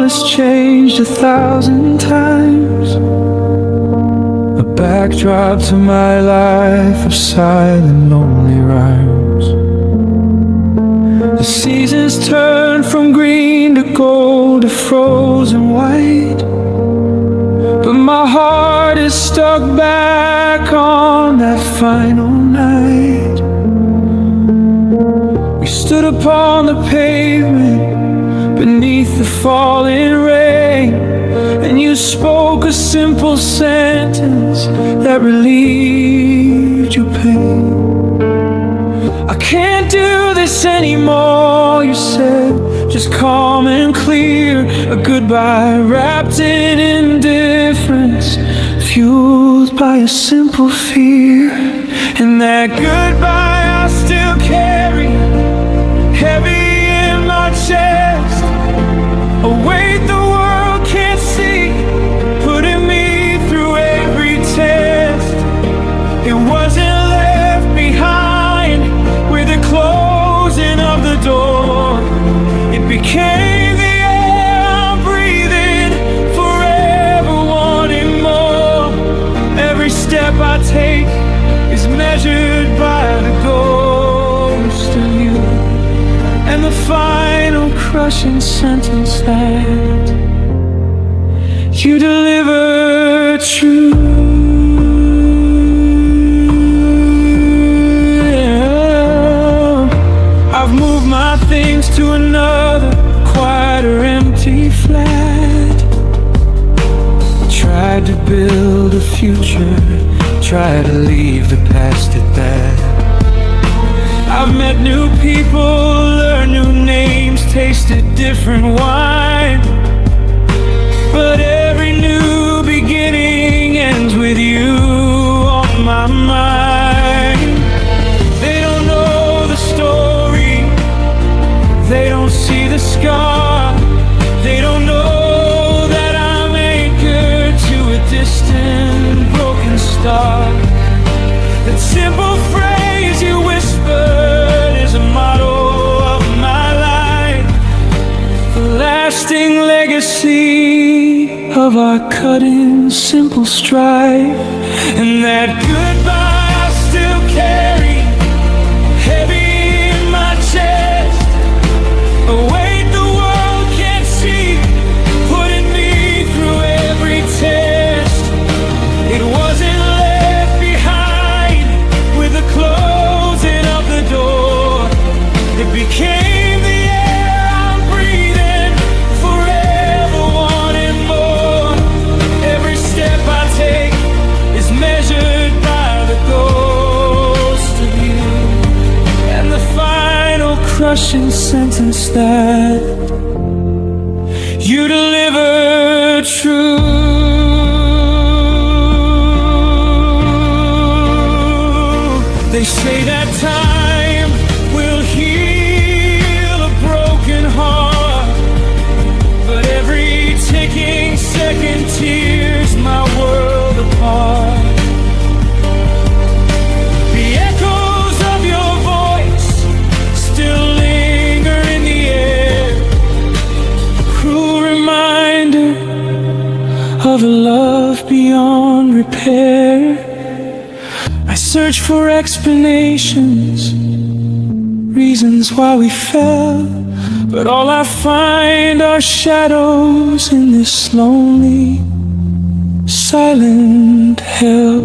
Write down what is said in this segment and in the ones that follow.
has changed 1,000 times. A backdrop to my life of silent, lonely rhymes. The seasons turn from green to gold to frozen white, but my heart is stuck back on that final night. We stood upon the pavement beneath the falling rain, and you spoke a simple sentence that relieved your pain. I can't do this anymore, you said, just calm and clear. A goodbye wrapped in indifference, fueled by a simple fear. And that goodbye I still carry, heavy in my chest, a weight the world can't see, putting me through every test. It wasn't left behind with the closing of the door. It became the air I'm breathing, forever wanting more. Every step I take is measured by the ghost of you, and the final crushing sentence that you delivered true. I've moved my things to another, quieter, empty flat. Tried to build a future, tried to leave the past at that. I've met new people, learned new names, tasted different wine, but every new beginning ends with you on my mind. They don't know the story, they don't see the scar, they don't know that I'm anchored to a distant broken star. That simple phrase you whispered is a motto of my life, the lasting legacy of our cut-in simple strife. And that goodbye I still carry, heavy in my chest, a weight the world can't see, putting me through every test. It wasn't left behind with the closing of the door. It became the air I'm breathing, forever wanting more. Every step I take is measured by the ghost of you, and the final crushing sentence that you delivered true. They say that time will heal a broken heart, but every ticking second tears my world apart. The echoes of your voice still linger in the air, a cruel reminder of a love beyond repair. I search for explanations, reasons why we fell, but all I find are shadows in this lonely, silent hell.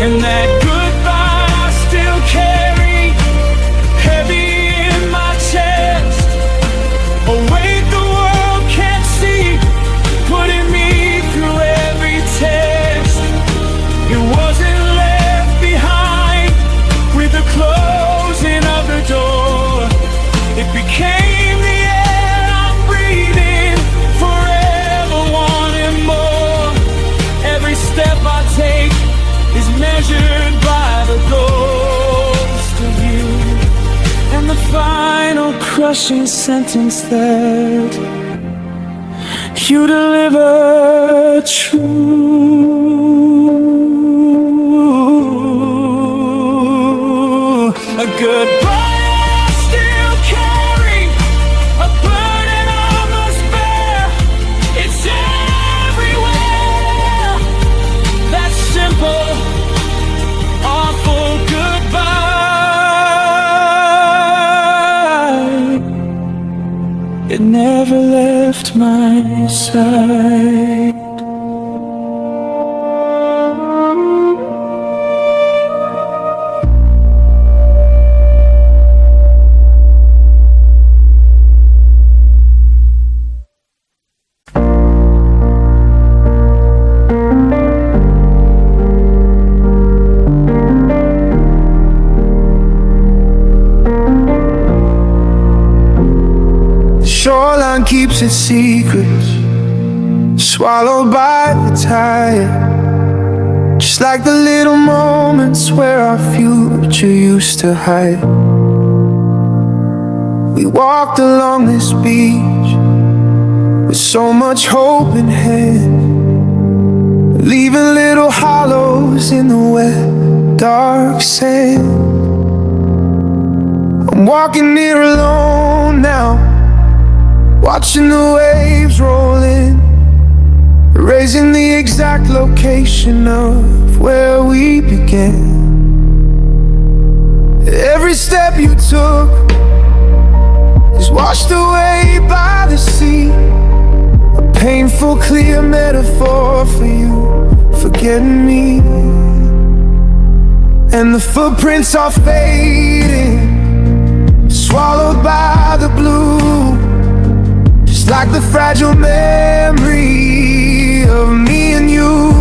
And that goodbye I still carry, heavy in my chest, a weight the world can't see, putting me through every test. It wasn't left behind with the closing of the door. It became the air I'm breathing, forever wanting more. Every step I take is measured by the ghost of you, and the final crushing sentence that you delivered never true. A goodbye I still carry, a burden I must bear. It's everywhere, that simple, awful goodbye. It never left my side. Shoreline keeps its secrets, swallowed by the tide. Just like the little moments where our future used to hide. We walked along this beach with so much hope in hand, leaving little hollows in the wet, dark sand. I'm walking here alone now, watching the waves roll in, erasing the exact location of where we began. Every step you took is washed away by the sea, a painful, clear metaphor for you forgetting me. And the footprints are fading, swallowed by the blue, just like the fragile memory of me and you.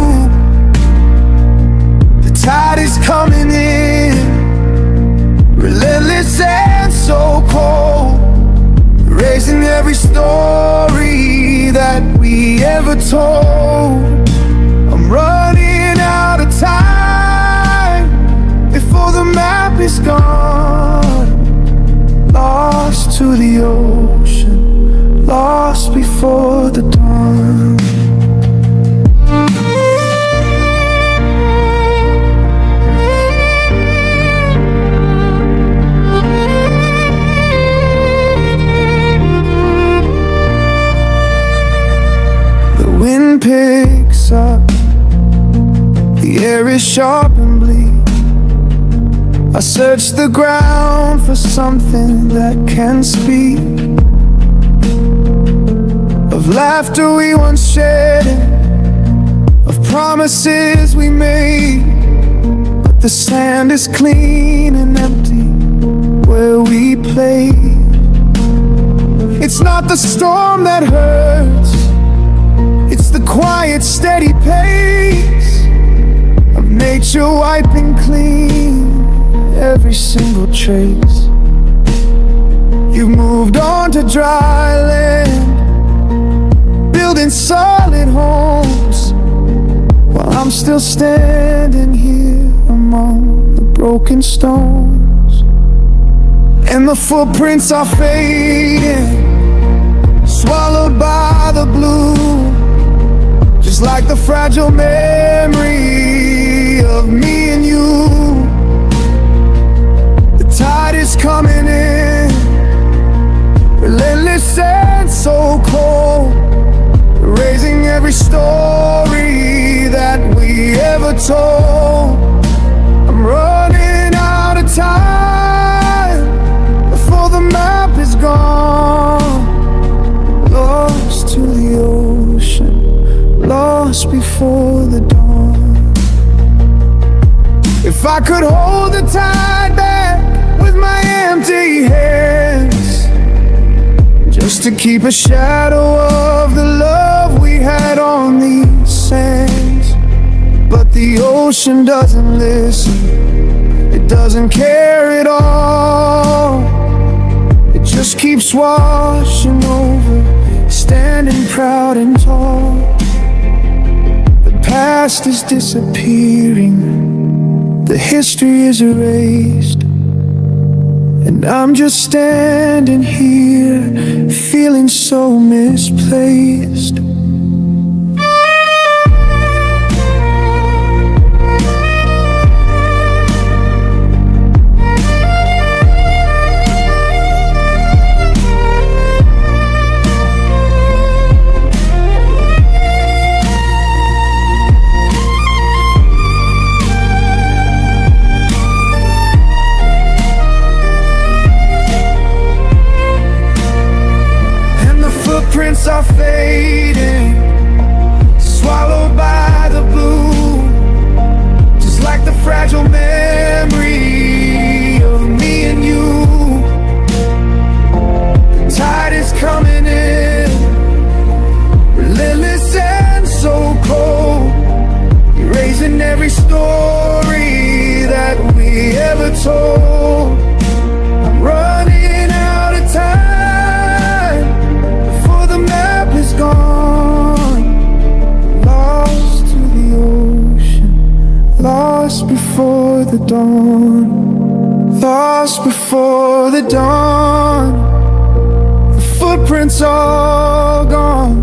The tide is coming in, relentless and so cold, erasing every story that we ever told. I'm running out of time before the map is gone, lost to the ocean, lost before the dawn. The wind picks up, the air is sharp and bleak. I search the ground for something that can speak of laughter we once shared, of promises we made. But the sand is clean and empty where we played. It's not the storm that hurts, it's the quiet, steady pace of nature wiping clean every single trace. You've moved on to dry land, building solid homes, while I'm still standing here among the broken stones. And the footprints are fading, swallowed by the blue, just like the fragile memory of me and you. The tide is coming in, relentless and so cold, erasing every story that we ever told. I'm running out of time before the map is gone, lost to the ocean, lost before the dawn. If I could hold the tide back with my empty hands, just to keep a shadow of the love we had on these sands. But the ocean doesn't listen, it doesn't care at all. It just keeps washing over, standing proud and tall. The past is disappearing, the history is erased, and I'm just standing here, feeling so misplaced. told. I'm running out of time before the map is gone. Lost to the ocean, lost before the dawn, lost before the dawn. The footprints all gone,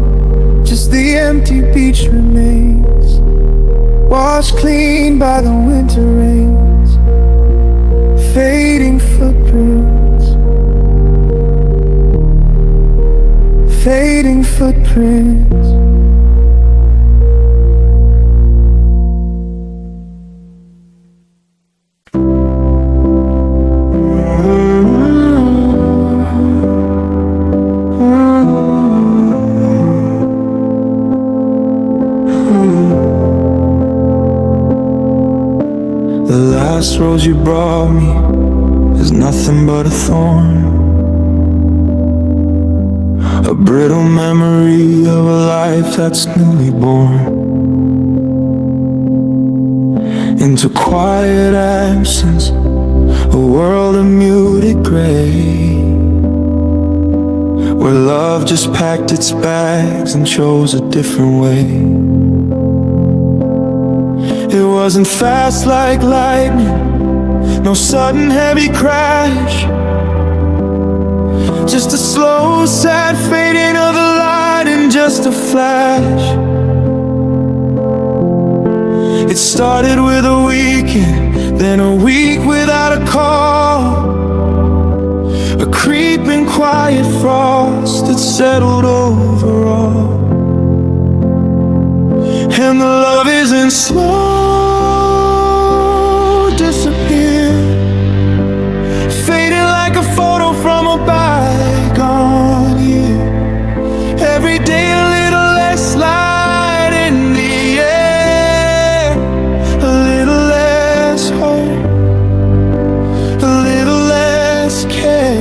just the empty beach remains, washed clean by the winter rains. Fading footprints, fading footprints. The last rose you brought me is nothing but a thorn, a brittle memory of a life that's newly born. Into quiet absence, a world of muted gray, where love just packed its bags and chose a different way. It wasn't fast like lightning, no sudden heavy crash, just a slow, sad fading of the light in just a flash. It started with a weekend, then a week without a call, a creeping quiet frost that settled over all. And the love isn't slow disappear, fading like a photo from a bygone year. Every day a little less light in the air, a little less hope, a little less care.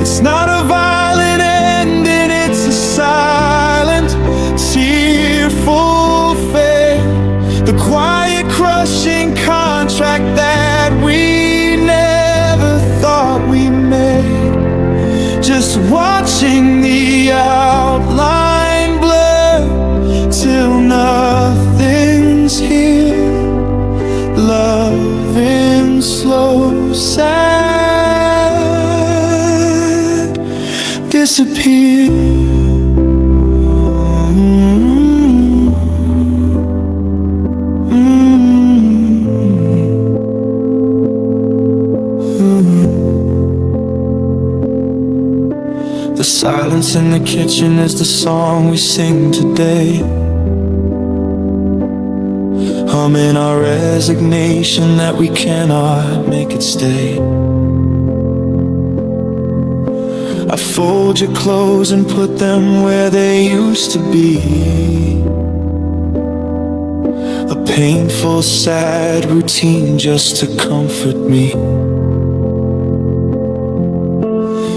It's not a violent ending, it's a silent, tearful fate, the quiet crushing contract that we never thought we made. Just watching the outline blur till nothing's here. Love in slow, sad disappear. The silence in the kitchen is the song we sing today, humming our resignation that we cannot make it stay. I fold your clothes and put them where they used to be, a painful, sad routine just to comfort me.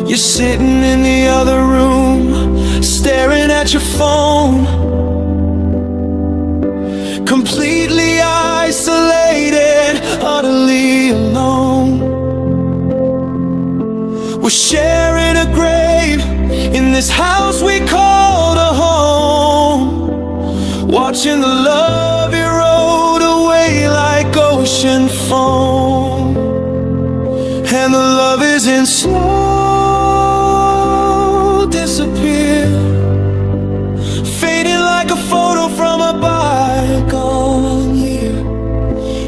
You're sitting in the other room, staring at your phone, completely isolated, utterly alone. We're sharing a grave in this house we called a home, watching the love erode away like ocean foam. And the love isn't slow disappear, fading like a photo from a bygone year.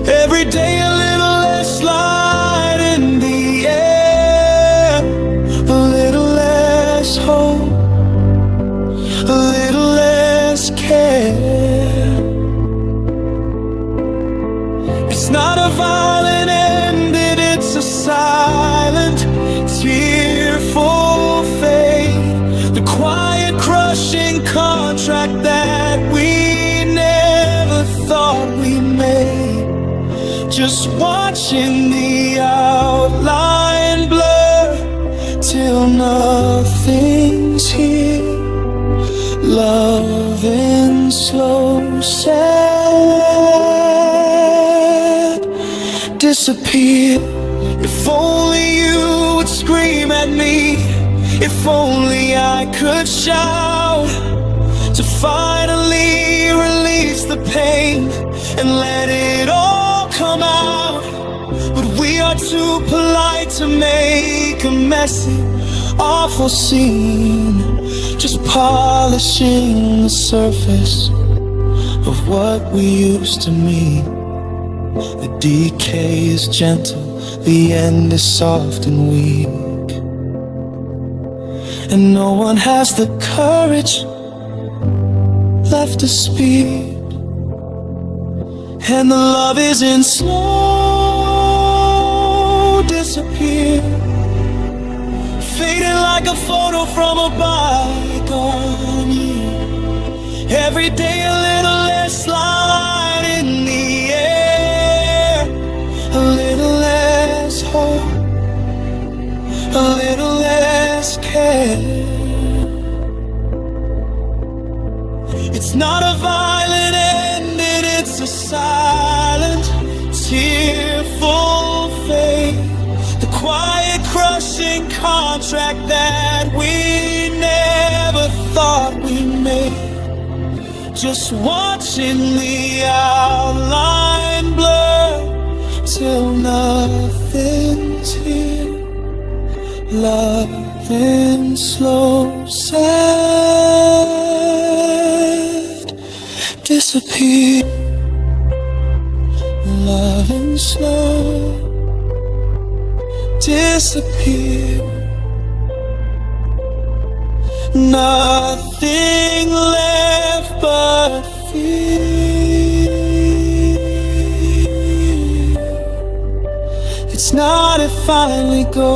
Every day a little less light in the air, a little less hope, a little less care. It's not a violent ending, it's a silent, tearful fate, the quiet crushing contract that we never thought we made. Just watching the outline blur till nothing's here. Love in slow, sad disappear. If only you would scream at me. If only I could shout to finally release the pain and let it all come out. But we are too polite to make a messy, awful scene, just polishing the surface of what we used to mean. The decay is gentle, the end is soft and weak, and no one has the courage left to speak. And the love is in slow disappear, fading like a photo from a bygone year. Every day a little less light in the air, a little less hope, a little less care. It's not a violent ending, it's a silent, tearful fate. The quiet, crushing contract that we never thought we made. Just watching the outline blur till nothing's here. Love in slow, sad disappear. Love in slow disappear. Nothing left but fear. It's not if finally go,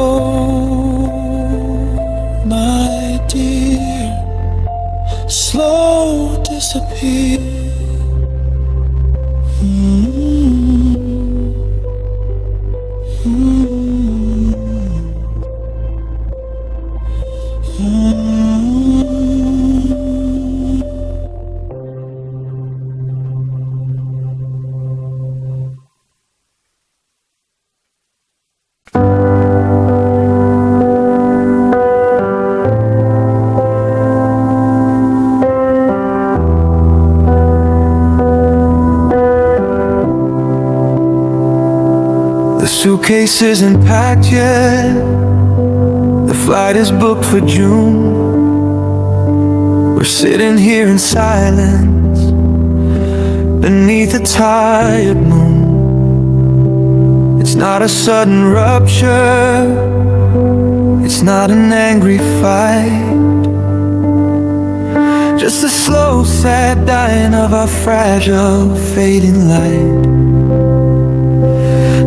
my dear. Slow disappear. The suitcase isn't packed yet, the flight is booked for June. We're sitting here in silence beneath a tired moon. It's not a sudden rupture, it's not an angry fight, just a slow, sad dying of our fragile, fading light.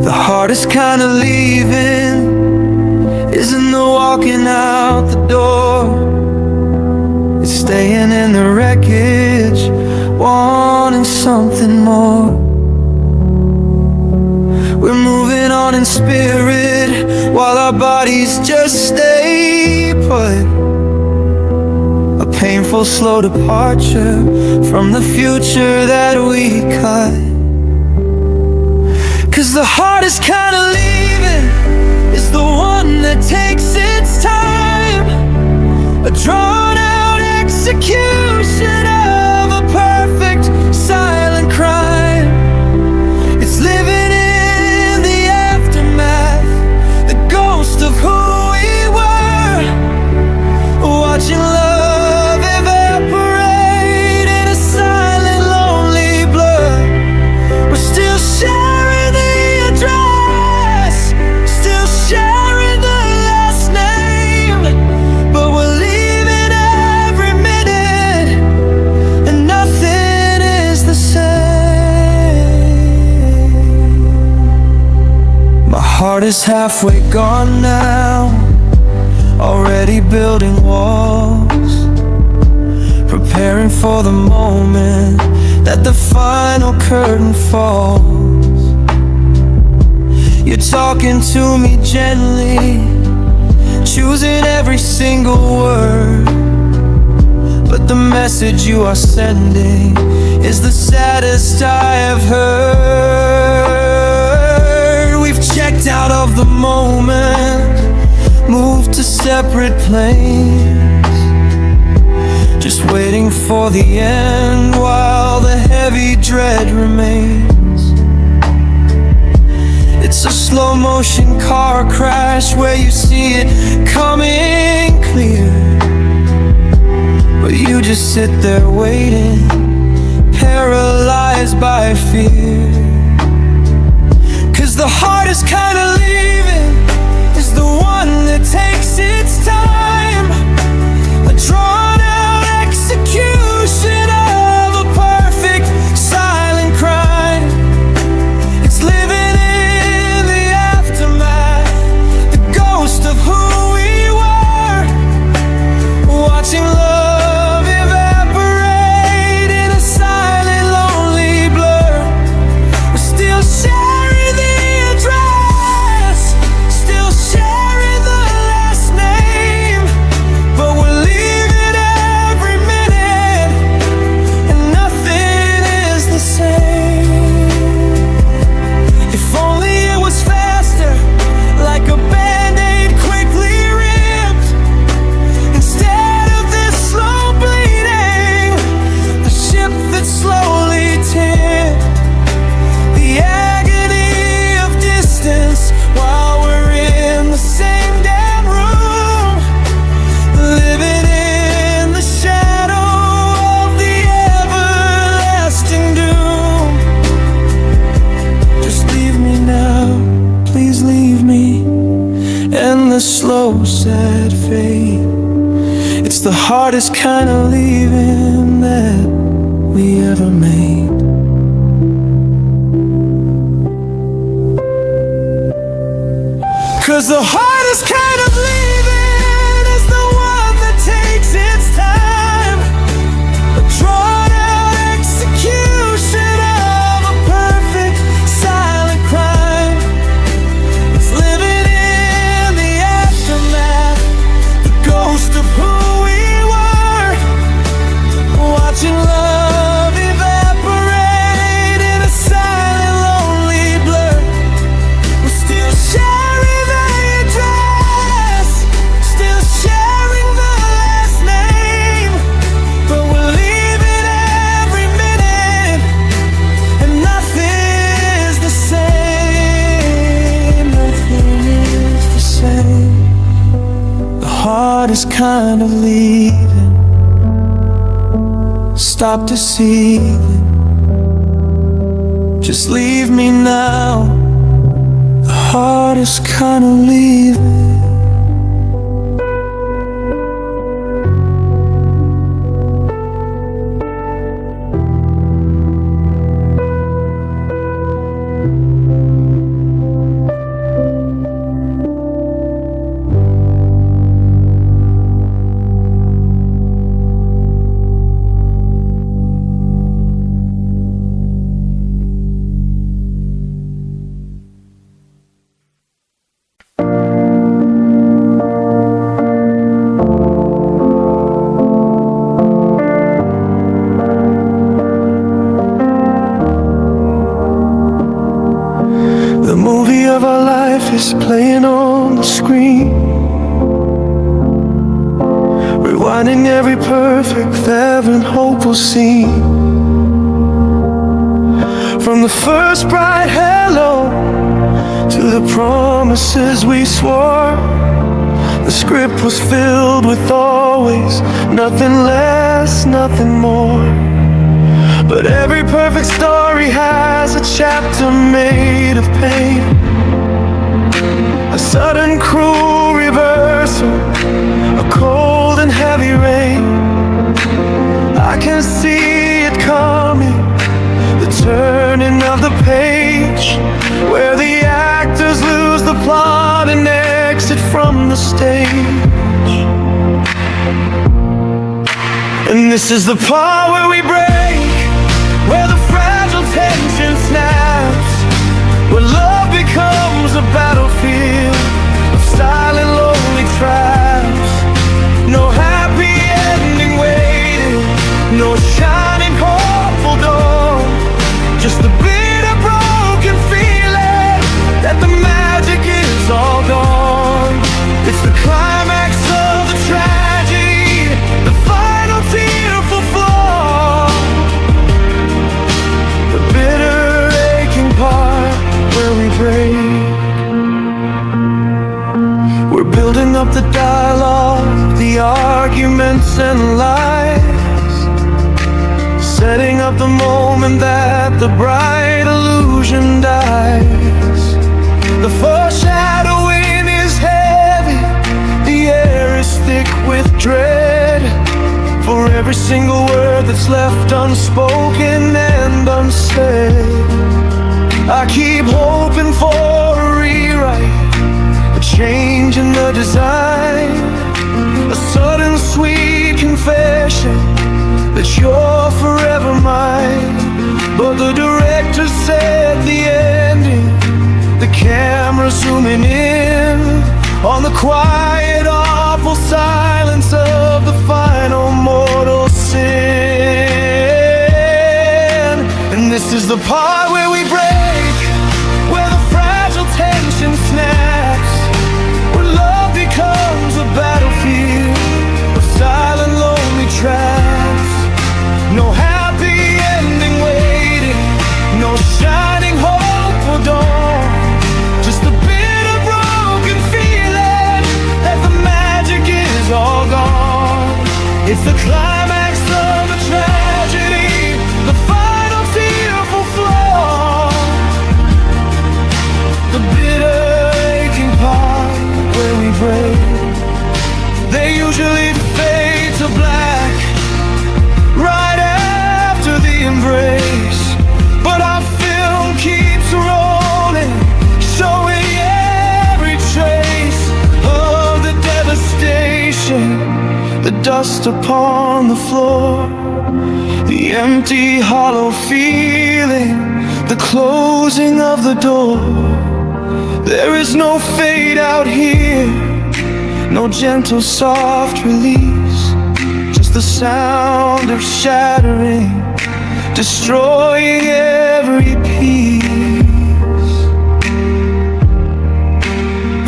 The hardest kind of leaving isn't the walking out the door, it's staying in the wreckage, wanting something more. We're moving on in spirit while our bodies just stay put. A painful, slow departure from the future that we cut. 'Cause the hardest kind of leaving is the one that takes its time, a drawn-out execution of a perfect silent crime. It's living in the aftermath, the ghost of who we were, watching love evaporate in a silent, lonely blur. We're still sharing the address, still sharing the last name, but we're leaving every minute, and nothing is the same. My heart is halfway gone now, already building walls, preparing for the moment that the final curtain falls. You're talking to me gently, choosing every single word, but the message you are sending is the saddest I have heard. We We've checked out of the moment, moved to separate planes, just waiting for the end while the heavy dread remains. It's a slow motion car crash where you see it coming clear, but you just sit there waiting, paralyzed by fear. 'Cause the hardest kind of leaving is the one that takes its time, a drawn out execution of a perfect silent crime. It's living in the aftermath, the ghost of who we were, watching love evaporate in a silent, lonely blur. We're still sharing the address, still sharing the last name, but we're leaving every minute, and nothing is the same. If only it was faster, like a band-aid quickly ripped, instead of this slow bleeding, the ship that slowly tipped. The agony of distance while we're in the same damn room, living in the shadow of the everlasting doom. Just leave me now, please leave me, and the slow sad fade. It's the hardest kind of leaving that we ever made. 'Cause the hardest kind of leaving is the one that takes its time, a drawn out execution of a perfect silent crime. It's living in the aftermath, the ghost of who we were, watching love evaporate in a silent, lonely blur. We're still sharing the address, still sharing the last name, but we're leaving every minute, and nothing is the same. Nothing is the same. The hardest kind of leaving. Stop deceiving. Just leave me now. The hardest kind of leaving. The movie of our life is playing on the screen, rewinding every perfect fervent hopeful scene. From the first bright hello to the promises we swore, the script was filled with always nothing less, nothing more. But every perfect story has a chapter made of pain, a sudden cruel reversal, a cold and heavy rain. I can see it coming, the turning of the page, where the actors lose the plot and exit from the stage. And this is the part where we break, where the fragile tension snaps, where love becomes a battlefield of silent, lonely traps. No happy ending waiting, no shining, hopeful dawn, just the bitter, broken feeling that the up the moment that the bright illusion dies. The foreshadowing is heavy, the air is thick with dread. For every single word that's left unspoken and unsaid, I keep hoping for a rewrite, a change in the design, a sudden sweet confession that you're forever mine. But the director said the ending, the camera zooming in on the quiet, awful silence of the final mortal sin. And this is the part where we break, where the fragile tension snaps, where love becomes a battlefield of silent, lonely traps. No happy ending waiting, no shining hope or dawn, just a bitter, broken feeling that the magic is all gone. It's the climax of a tragedy, the final tearful flaw, the bitter aching part where we break. They usually fade to black right after the embrace, but our film keeps rolling, showing every trace of the devastation, the dust upon the floor, the empty, hollow feeling, the closing of the door. There is no fade out here, no gentle, soft release, just the sound of shattering, destroying every piece.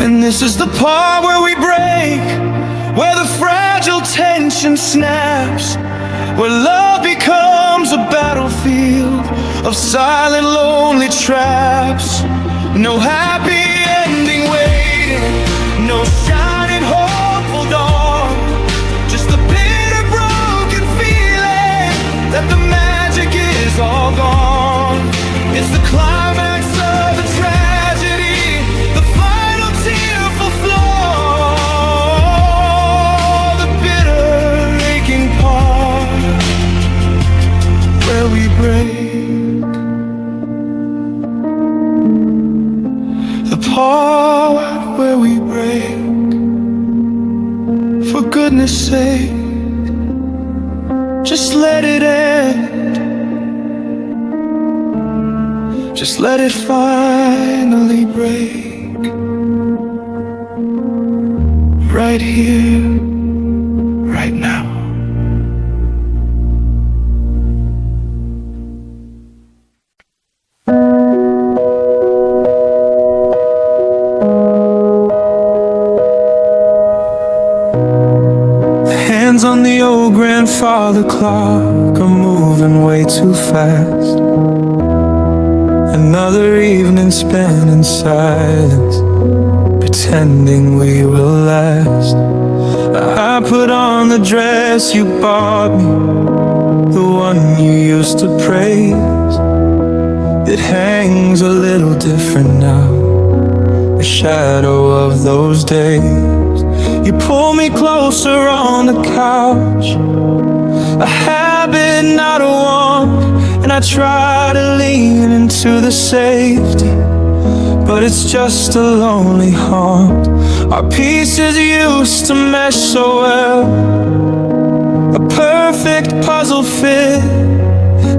And this is the part where we break, where the fragile tension snaps, where love becomes a battlefield of silent, lonely traps. No happy ending waiting, no shining, hopeful dawn, just the bitter, broken feeling that the magic is all gone. It's the climax of the tragedy, the final tearful flaw, the bitter, aching part where we break. The part where we break. For goodness sake, just let it end. Just let it finally break. Right here, right now. Hands on the old grandfather clock are moving way too fast. Another evening spent in silence, pretending we will last. I put on the dress you bought me, the one you used to praise. It hangs a little different now, a shadow of those days. You pull me closer on the couch, a habit, not a want, and I try to lean into the safety, but it's just a lonely haunt. Our pieces used to mesh so well, a perfect puzzle fit.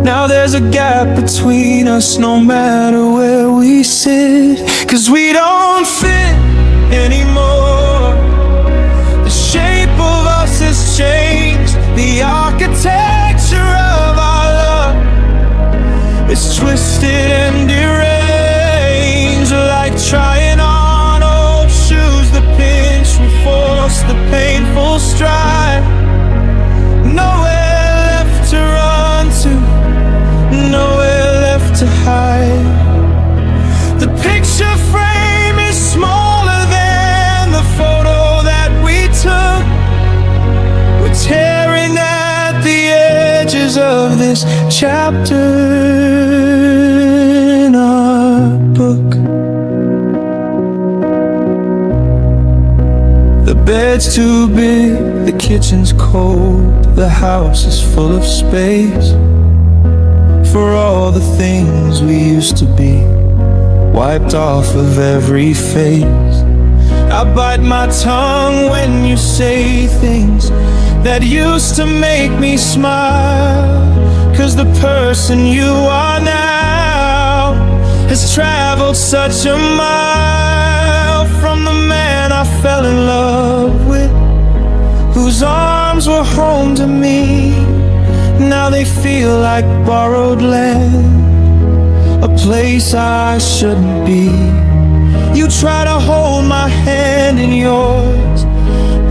Now there's a gap between us no matter where we sit, 'cause we don't fit anymore. The shape of us has changed, the architecture of our love is twisted and deranged, like trying on old shoes that pinch and force the painful stride. Nowhere left to run to, nowhere left to hide. The picture frame is smaller than the photo that we took. We're tearing at the edges of this chapter in our book. The bed's too big, the kitchen's cold, the house is full of space for all the things we used to be, wiped off of every face. I bite my tongue when you say things that used to make me smile, 'cause the person you are now has traveled such a mile from the man I fell in love with, whose arms were home to me. Now they feel like borrowed land, a place I shouldn't be. You try to hold my hand in yours,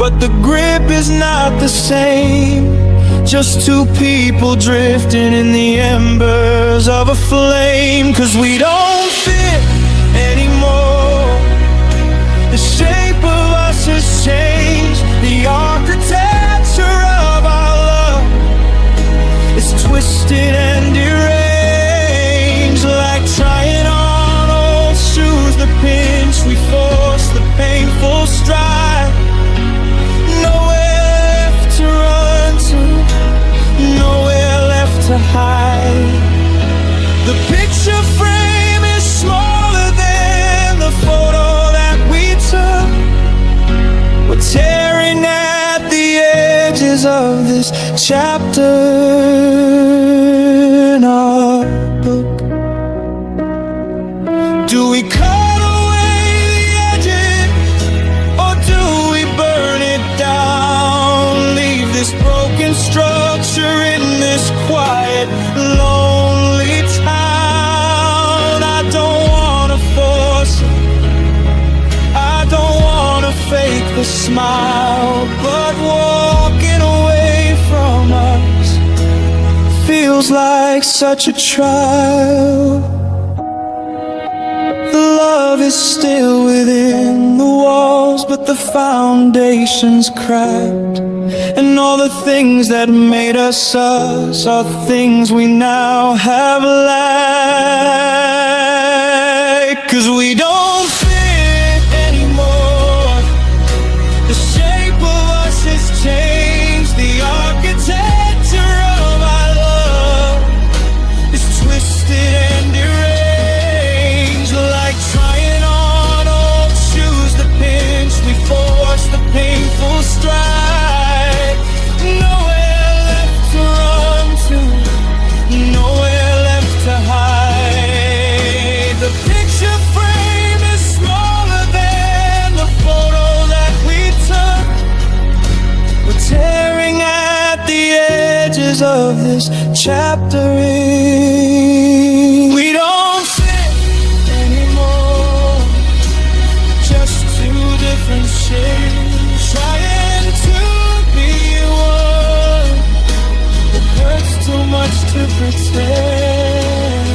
but the grip is not the same. Just two people drifting in the embers of a flame. 'Cause we don't fit anymore, the shape of us has changed, the architecture of our love is twisted and deranged. Like trying on old shoes, the pinch we force, the painful stride. Nowhere left to run to, nowhere left to hide. The picture frame is smaller than the photo that we took. We're tearing at the edges of this chapter in our book. Do we cut away the edges, or do we burn it down? Leave this broken structure in this quiet, lonely town. I don't wanna force it, I don't wanna fake the smile, but walking away from us feels like such a trial. The love is still within the walls, but the foundation's cracked, and all the things that made us us are things we now have lacked. 'Cause we don't fit anymore, the shape of us has changed, the architecture of our love is twisted and deranged. Like trying on old shoes, the pinch we force, the painful stride. Nowhere left to run to, nowhere left to hide. The picture frame is smaller than the photo that we took. We're tearing at the edges of this chapter in. We don't fit anymore, just two different shapes, trying to be one. It hurts too much to pretend.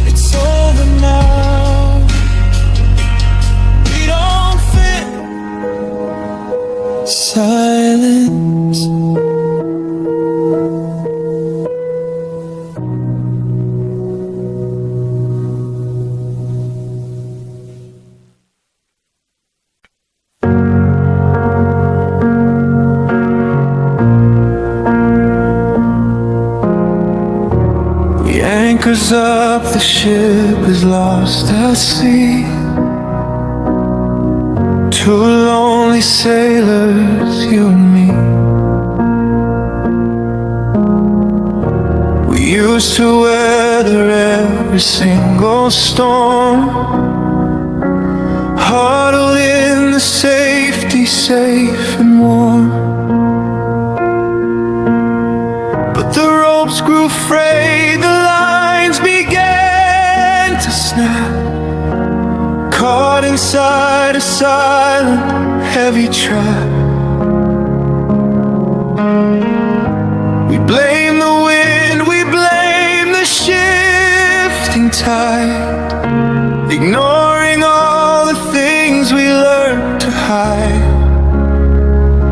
It's over now, we don't fit. Silence. The anchor's up, the ship is lost at sea. Two lonely sailors, you and me. We used to weather every single storm, huddled in the safety, safe and warm. But the ropes grew frayed, the lines began to snap, caught inside a silent, heavy trap. We blame the wind, we blame the shifting tide, ignoring all the things we learned to hide.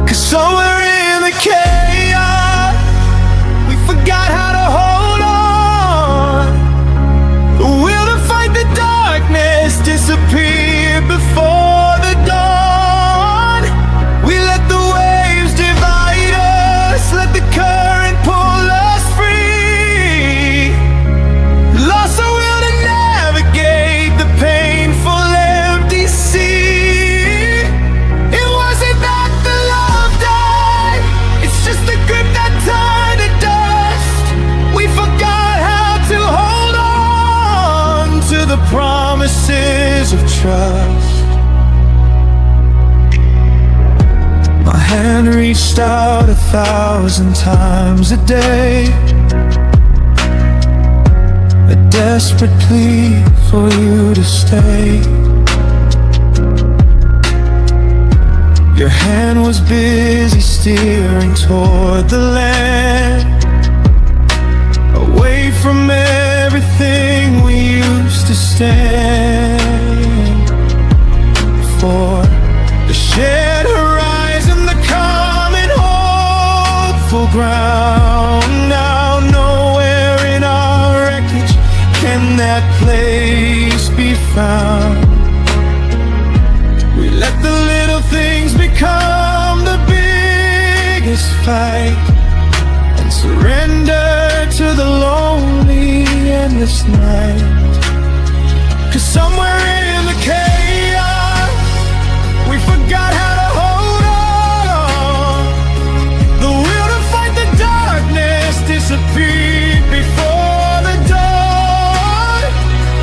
'Cause somewhere in the chaos trust. My hand reached out 1,000 times a day, a desperate plea for you to stay. Your hand was busy steering toward the land, away from everything we used to stand for. The shared horizon, the common hopeful ground. Now nowhere in our wreckage can that place be found. We let the little things become the biggest fight, and surrender to the lonely endless night. 'Cause somewhere in the chaos we forgot how to hold on. The will to fight the darkness disappeared before the dawn.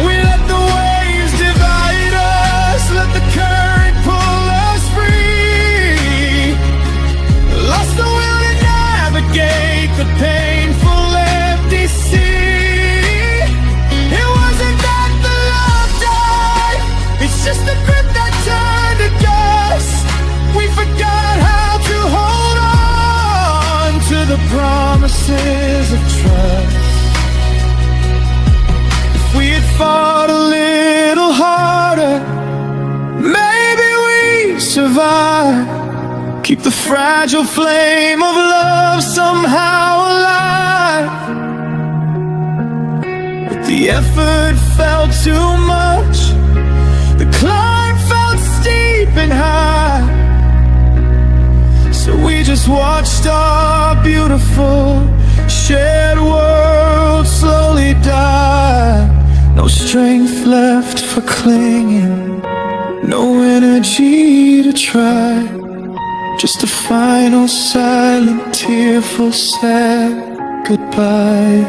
We let the waves divide us, let the current pull us free. Lost the will to navigate the painful empty sea. It wasn't that the love died, it's just the grip that turned to dust. We forgot how to hold on to the promises of trust. If we had fought a little harder, maybe we'd survive. Keep the fragile flame of love somehow alive. But the effort felt too much, the climb felt steep and high. So we just watched our beautiful shared world slowly die. No strength left for clinging, no energy to try. Just a final silent, tearful, sad goodbye.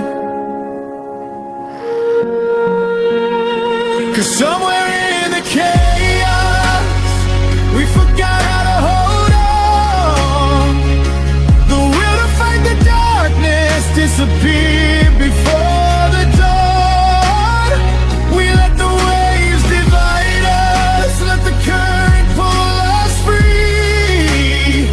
'Cause somewhere in the chaos we forgot how to hold on. The will to fight the darkness disappeared before the dawn. We let the waves divide us, let the current pull us free.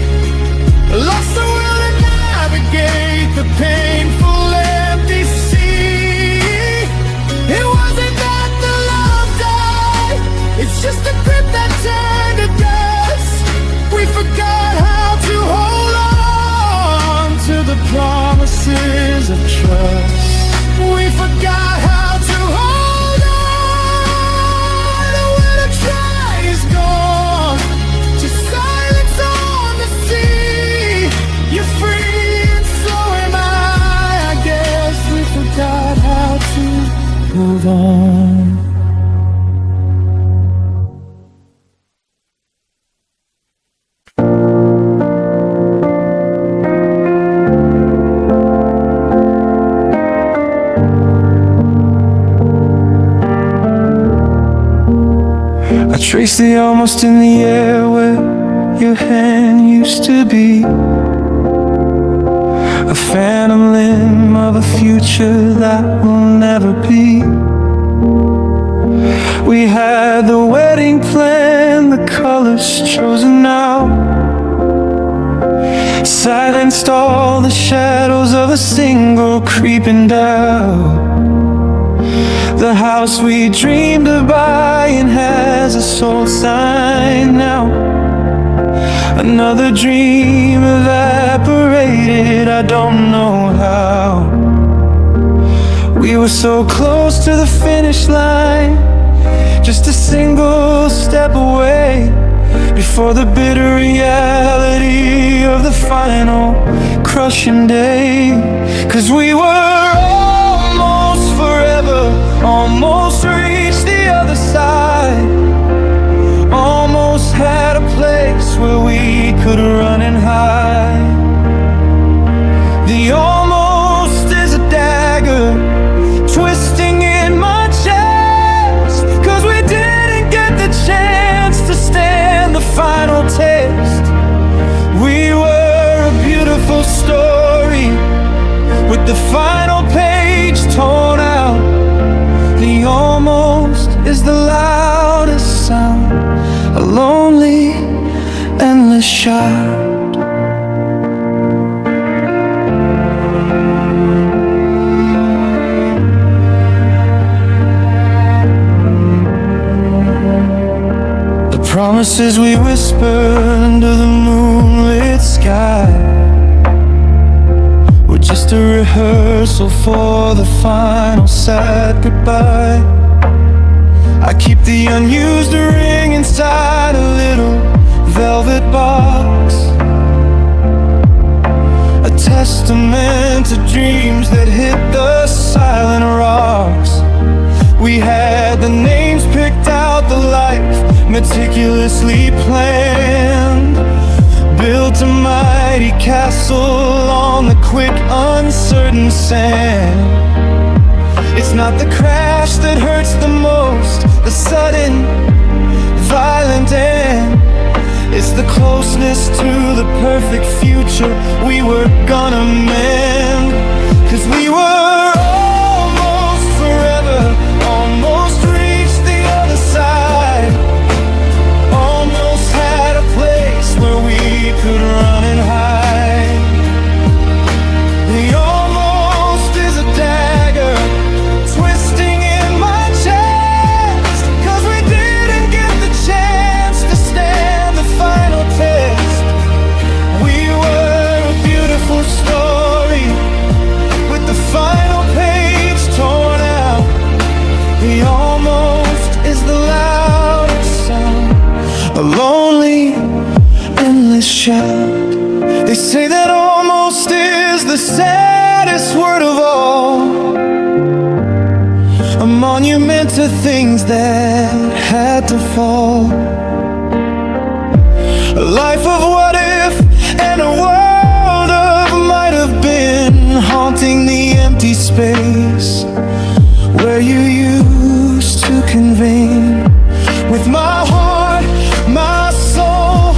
Lost the will to navigate the painful empty sea. It wasn't that the love died, it's just a grip that turned to dust. We forgot how to hold on to the promises of trust. We forgot how to hold on. The will to try is gone, just silence on the sea. You're free and so am I guess we forgot how to move on. I trace the almost in the air where your hand used to be, a phantom limb of a future that will never be. We had the wedding plan, the colors chosen now, silenced all the shadows of a single creeping doubt. The house we dreamed of buying has a sold sign now. Another dream evaporated, I don't know how. We were so close to the finish line, just a single step away, before the bitter reality of the final crushing day. 'Cause we were almost forever, almost reached the other side, almost had a place where we could run and hide. The almost is a dagger twisting in my chest, 'cause we didn't get the promises we whispered under the moonlit sky were just a rehearsal for the final sad goodbye. I keep the unused ring inside a little velvet box, a testament to dreams that hit the silent rocks. We had the names picked out, the life meticulously planned, built a mighty castle on the quick, uncertain sand. It's not the crash that hurts the most, the sudden, violent end. It's the closeness to the perfect future we were gonna mend. 'Cause we were almost forever, almost reached the other side, almost had a place where we could run and hide. The almost is a dagger twisting in my chest, 'cause we didn't get the chance to stand the final test. We were a beautiful story with the final page torn out. The almost is the loudest sound, a lonely, endless shout. They say that almost is the saddest word of all, a monument to things that had to fall. A life of what if and a world of might have been, haunting the empty space where you used to convene. With my heart, my soul,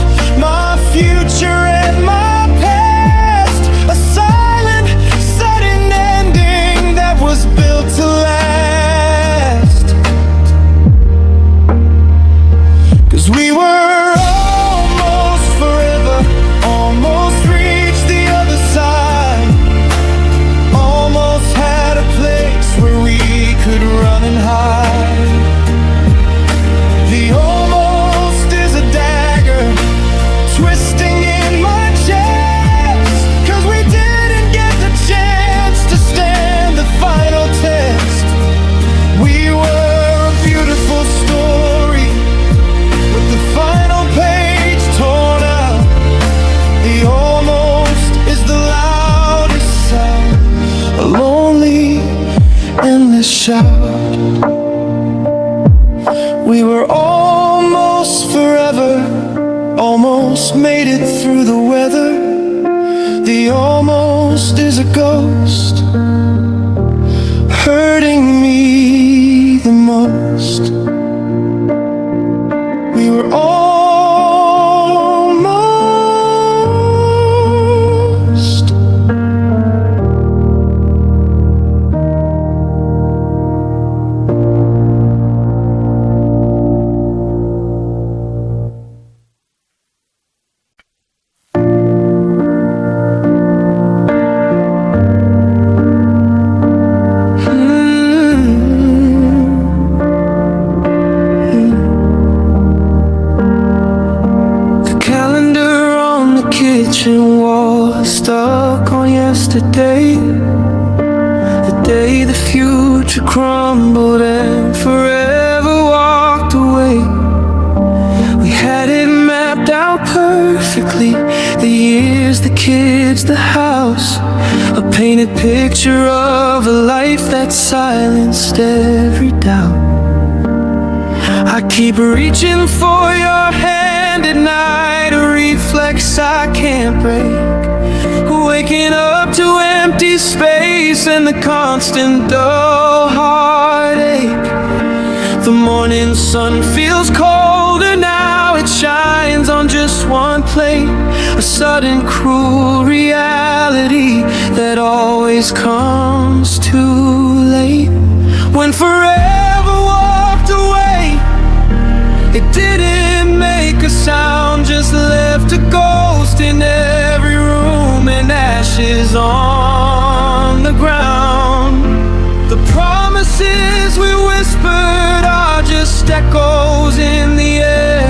my future and my past, a silent, sudden ending that was built to last. 'Cause we were almost forever, almost reached the other side, almost had a place where we could run and hide. The almost is a dagger twisting in my chest, 'cause we didn't get the chance to stand the final test. We were a beautiful story with the final page torn out. The almost is the loudest sound, a lonely, endless shout. We were almost forever, almost made it through the weather. The almost is a ghost, hurting me the most. We were almost. Kitchen wall stuck on yesterday, the day the future crumbled and forever walked away. We had it mapped out perfectly, the years, the kids, the house, a painted picture of a life that silenced every doubt. I keep reaching for your hand at night, a reflex I can't break, waking up to empty space and the constant dull heartache. The morning sun feels colder now, it shines on just one plate, a sudden cruel reality that always comes too late. When forever walked away, it didn't make a sound, just left a ghost in every room and ashes on the ground. The promises we whispered are just echoes in the air,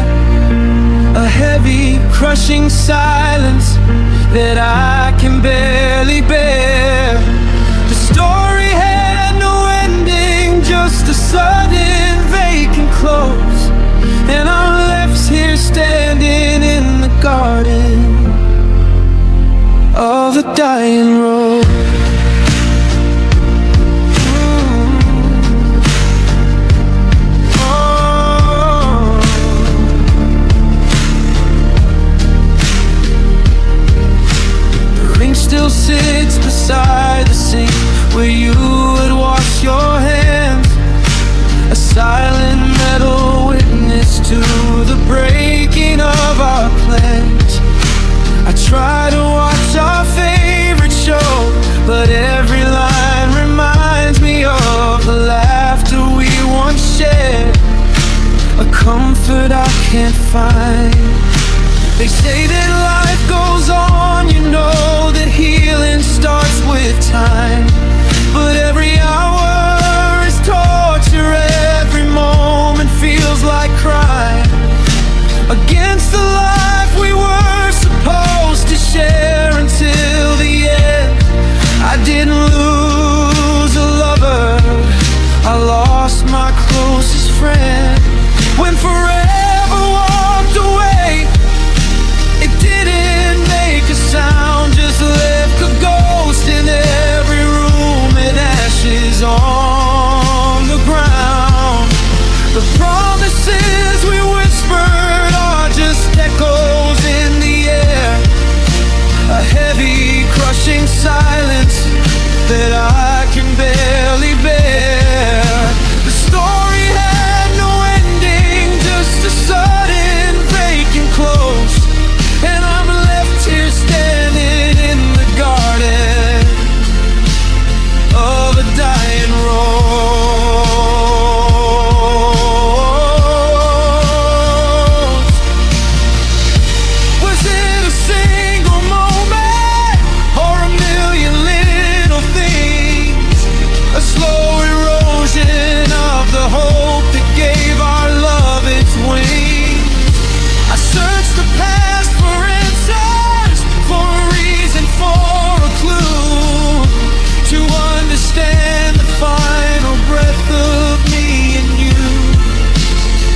crushing silence that I can barely bear. The story had no ending, just a sudden vacant close, and I'm left here standing in the garden of the dying rose. Still sits beside the sink where you would wash your hands, a silent metal witness to the breaking of our plans. I try to watch our favorite show, but every line reminds me of the laughter we once shared, a comfort I can't find. They say that life goes on, you know that healing starts with time, but every hour is torture, every moment feels like crime, against the life we were supposed to share until the end. I didn't lose a lover, I lost my closest friend. When forever walked away, it didn't make a sound, just left a ghost in every room and ashes on the ground. The promises we whispered are just echoes in the air, a heavy crushing silence that I can barely bear. The story had no ending, just a sudden vacant close, and I'm left here standing in the garden of a dying rose. Was it a single moment or a million little things? A slow erosion of the hope that gave our love its wings. I searched the past for answers, for a reason, for a clue, to understand the final breath of me and you.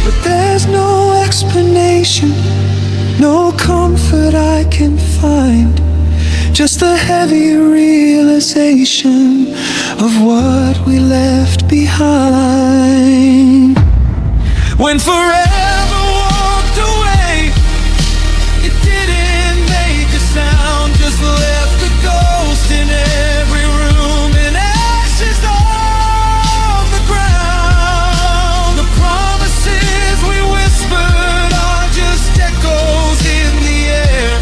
But there's no explanation, no comfort I can find, just the heavy realization of what we left behind. When forever walked away, it didn't make a sound, just left a ghost in every room and ashes on the ground. The promises we whispered are just echoes in the air,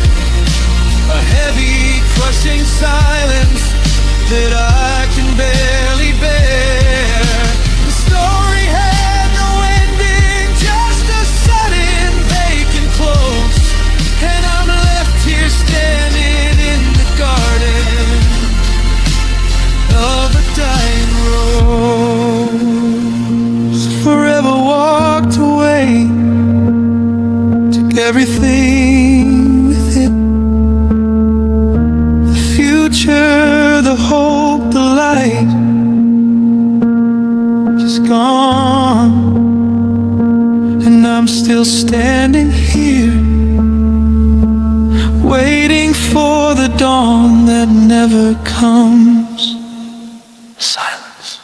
a heavy crushing silence that I can barely bear. The story had no ending, just a sudden vacant close, and I'm left here standing in the garden of a dying rose. Forever walked away, took everything with it, the future, the hope, the light, just gone. And I'm still standing here, waiting for the dawn that never comes. Silence.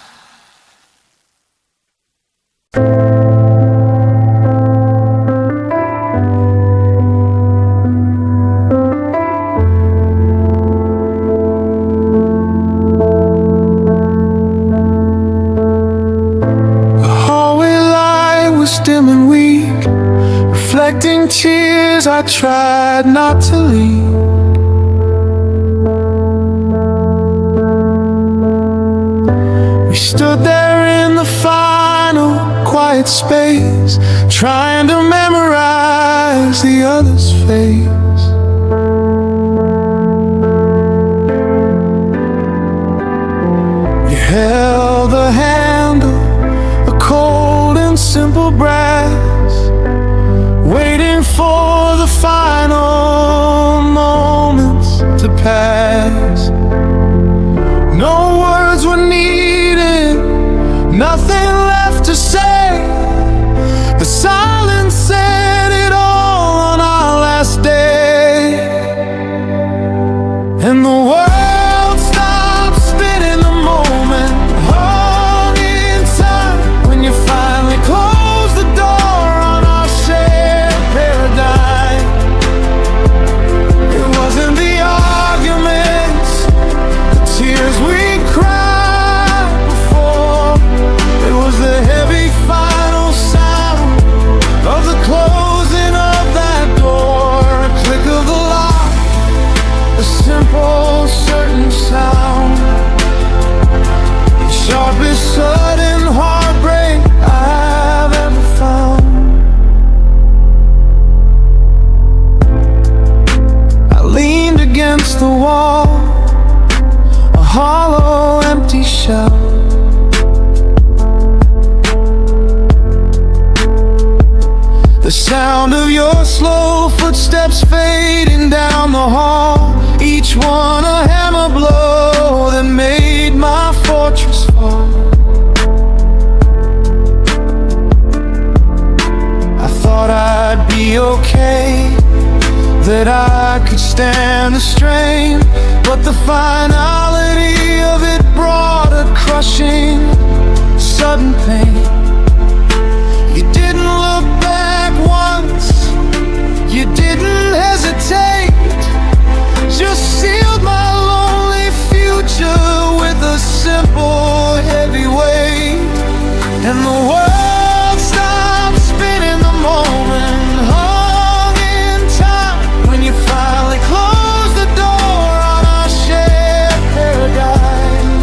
The hallway light was dim and weak, reflecting tears I tried not to leave. We stood there in the final quiet space, trying to memorize the other's face. You held the handle, a cold and simple brass, waiting for the final nothing left to say. The silence said it all on our last day. And the world stopped spinning, the moment hung in time. When you finally closed the door on our shared paradigm. It wasn't the arguments, the tears we cried before. It was the heavy final sound of the closing of that door. A click of the lock, a simple, certain sound. The sharpest sudden heartbreak I've ever found. I leaned against the wall, a hollow, empty shell. The sound of your slow footsteps fading down the hall, each one a hammer blow that made my fortress fall. I thought I'd be okay, that I could stand the strain, but the finality of it brought a crushing, sudden pain. You didn't look back once, you didn't hesitate, just sealed my lonely future with a simple heavy weight. And the world stopped spinning, the moment hung in time. When you finally closed the door on our shared paradigm.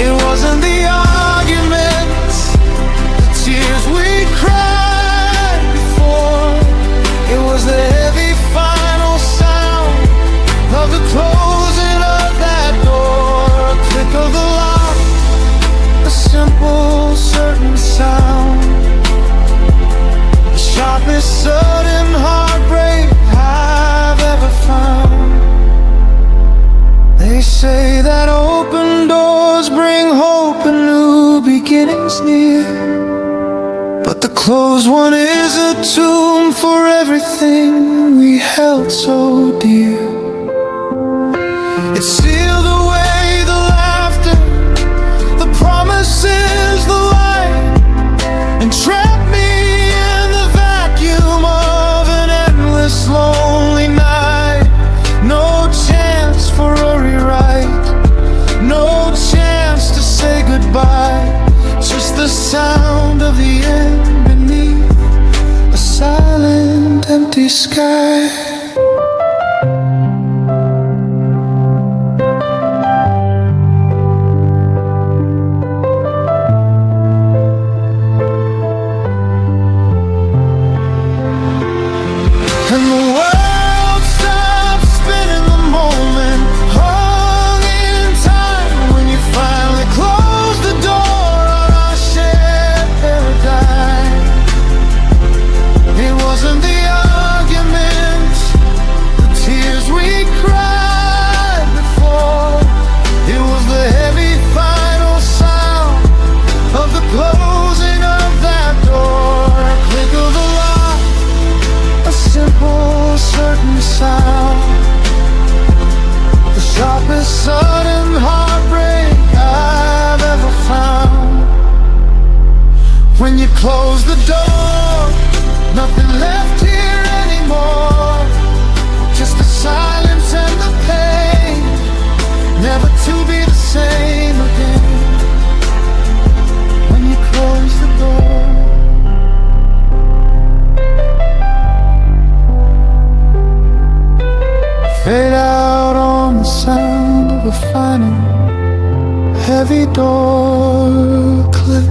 It wasn't the arguments, the tears we cried before. It was the heavy final sound of the closing of that door. A click of the lock, a simple, certain sound. The sharpest sudden heartbreak I've ever found. They say that open doors bring hope and new beginnings near, but the closed one is a tomb for everything we held so dear. It sealed away the laughter, the promises, the light, and trapped me in the vacuum of an endless lonely night. No chance for a rewrite, no chance to say goodbye, just the sound of the end beneath a silent, empty sky. And the world stopped spinning, the moment hung in time. When you finally closed the door on our shared paradigm. It wasn't the arguments, the tears we cried before. It was the heavy final sound of the closing of that door. A click of the lock, a simple, certain sound. The sharpest sudden heartbreak I've ever found. When you close the door, nothing left here anymore, just the silence and the pain, never to be the same again. When you close the door. Fade out on the sound of a final, heavy door click.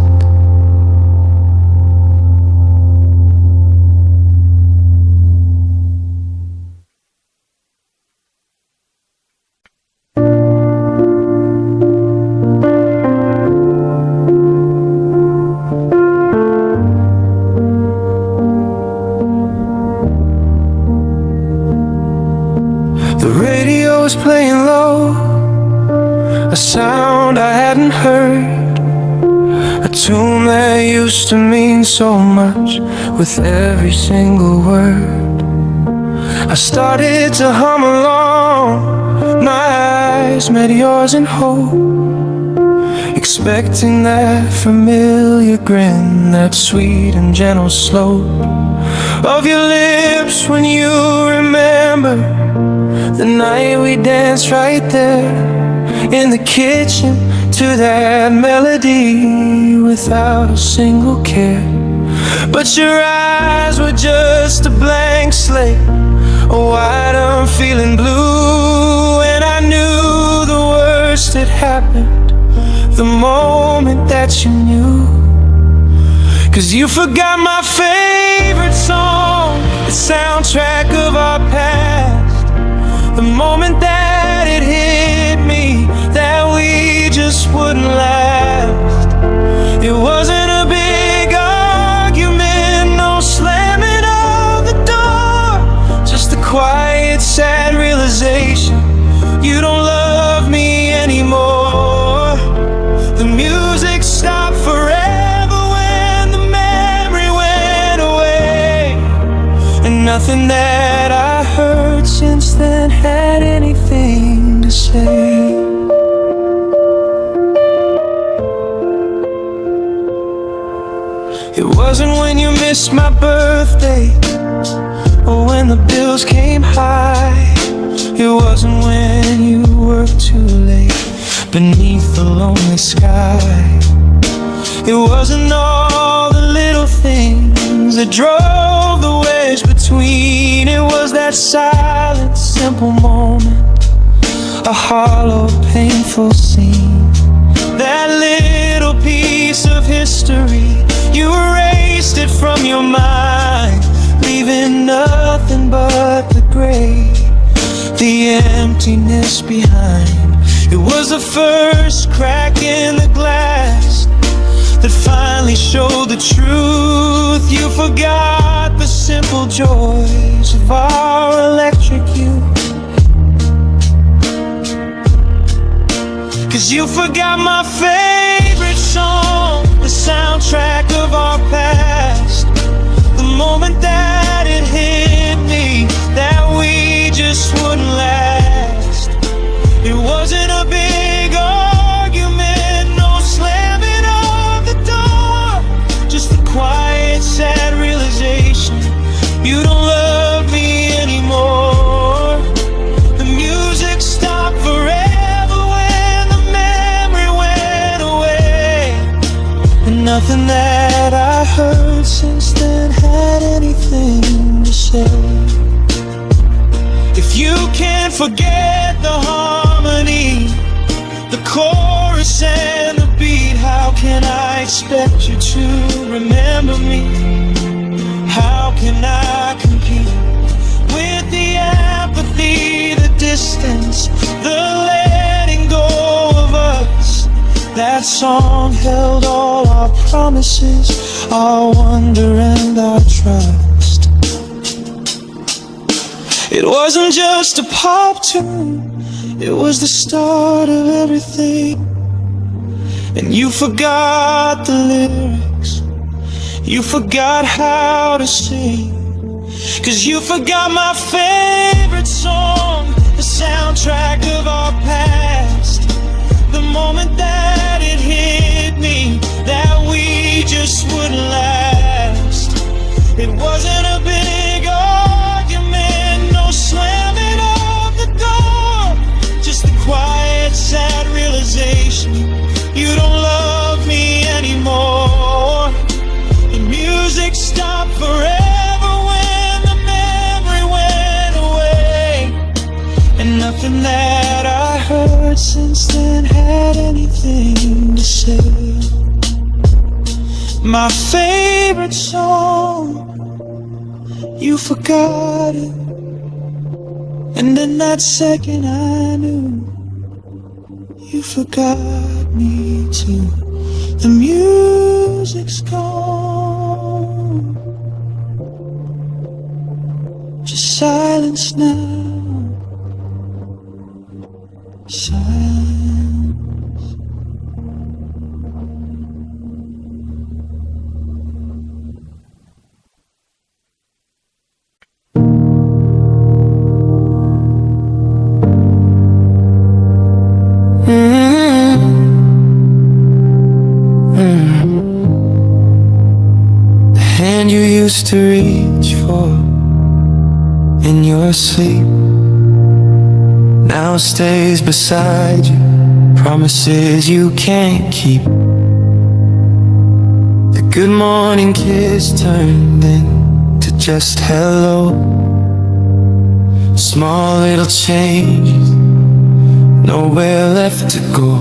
The radio's playing low, a sound I hadn't heard tune that used to mean so much with every single word. I started to hum along, my eyes met yours in hope, expecting that familiar grin, that sweet and gentle slope of your lips when you remember the night we danced right there in the kitchen to that melody without a single care. But your eyes were just a blank slate, a wide unfeeling blue, and I knew the worst had happened the moment that you knew. 'Cause you forgot my favorite song, the soundtrack of our past, the moment that it hit me that we just wouldn't last. It wasn't a big argument, no slamming of the door, just a quiet, sad realization you don't love me anymore. The music stopped forever when the memory went away, and nothing that I heard since then had anything to say. It wasn't when you missed my birthday, or when the bills came high. It wasn't when you worked too late beneath the lonely sky. It wasn't all the little things that drove the wedge between. It was that silent, simple moment, a hollow, painful scene, that little piece of history. You erased it from your mind, leaving nothing but the grave, the emptiness behind. It was the first crack in the glass that finally showed the truth. You forgot the simple joys of our electric youth. 'Cause you forgot my favorite song, the soundtrack of our past, the moment that it hit me that we just wouldn't last. It wasn't a big argument, no slamming of the door, just a quiet, sad realization you don't love me anymore. The music stopped forever when the memory went away, and nothing that I heard since then had anything to say. If you can't forget the harmony, the chorus and the beat, how can I expect you to remember me? How can I compete with the apathy, the distance, the letting go of us? That song held all our promises, our wonder and our trust. It wasn't just a pop tune, it was the start of everything. And you forgot the lyrics, you forgot how to sing. 'Cause you forgot my favorite song, the soundtrack of our past, the moment that it hit me that we just wouldn't last. It wasn't a big argument, no slamming of the door, just a quiet, sad realization you don't love me anymore. The music stopped forever when the memory went away, and nothing that I heard since then had anything to say. My favorite song, you forgot it, and in that second I knew you forgot me too. The music's gone, just silence now. Silence. used to reach for in your sleep now stays beside you, promises you can't keep. The good morning kiss turned into just hello. Small little changes, nowhere left to go.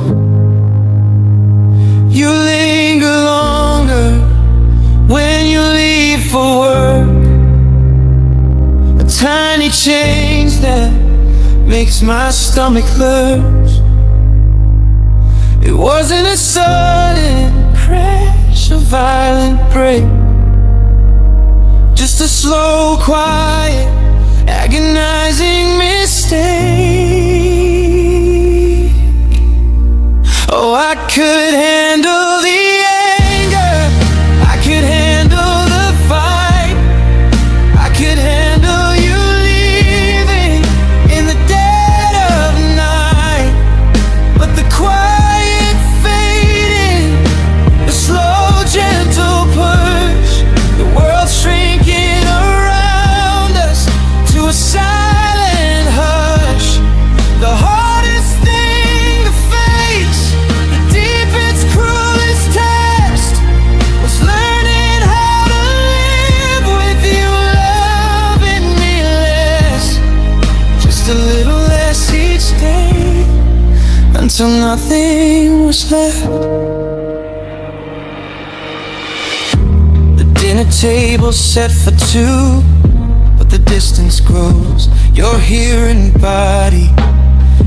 You linger longer when you leave for work. A tiny change that makes my stomach lurch. It wasn't a sudden crash, a violent break, just a slow, quiet, agonizing mistake. Oh, I could handle the anger, I could handle the fight, I could handle you leaving in the dead of night. But the quiet fading, the slow, gentle push, the world shrinking around us to a silent hush. The hardest thing to face, the deepest, cruelest test, was learning how to live with you loving me less, just a little less each day, until nothing was left. The dinner table set for two, but the distance grows. You're here in body,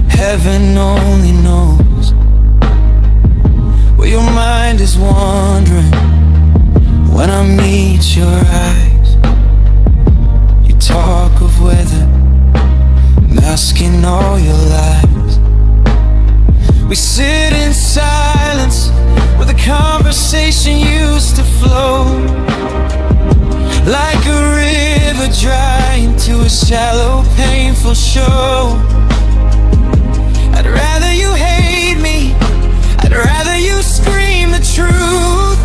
heaven only knows where your mind is wandering. When I meet your eyes, you talk of weather, masking all your lies. We sit in silence where the conversation used to flow, like a river dry into a shallow, painful show. I'd rather you hate me, I'd rather you scream the truth,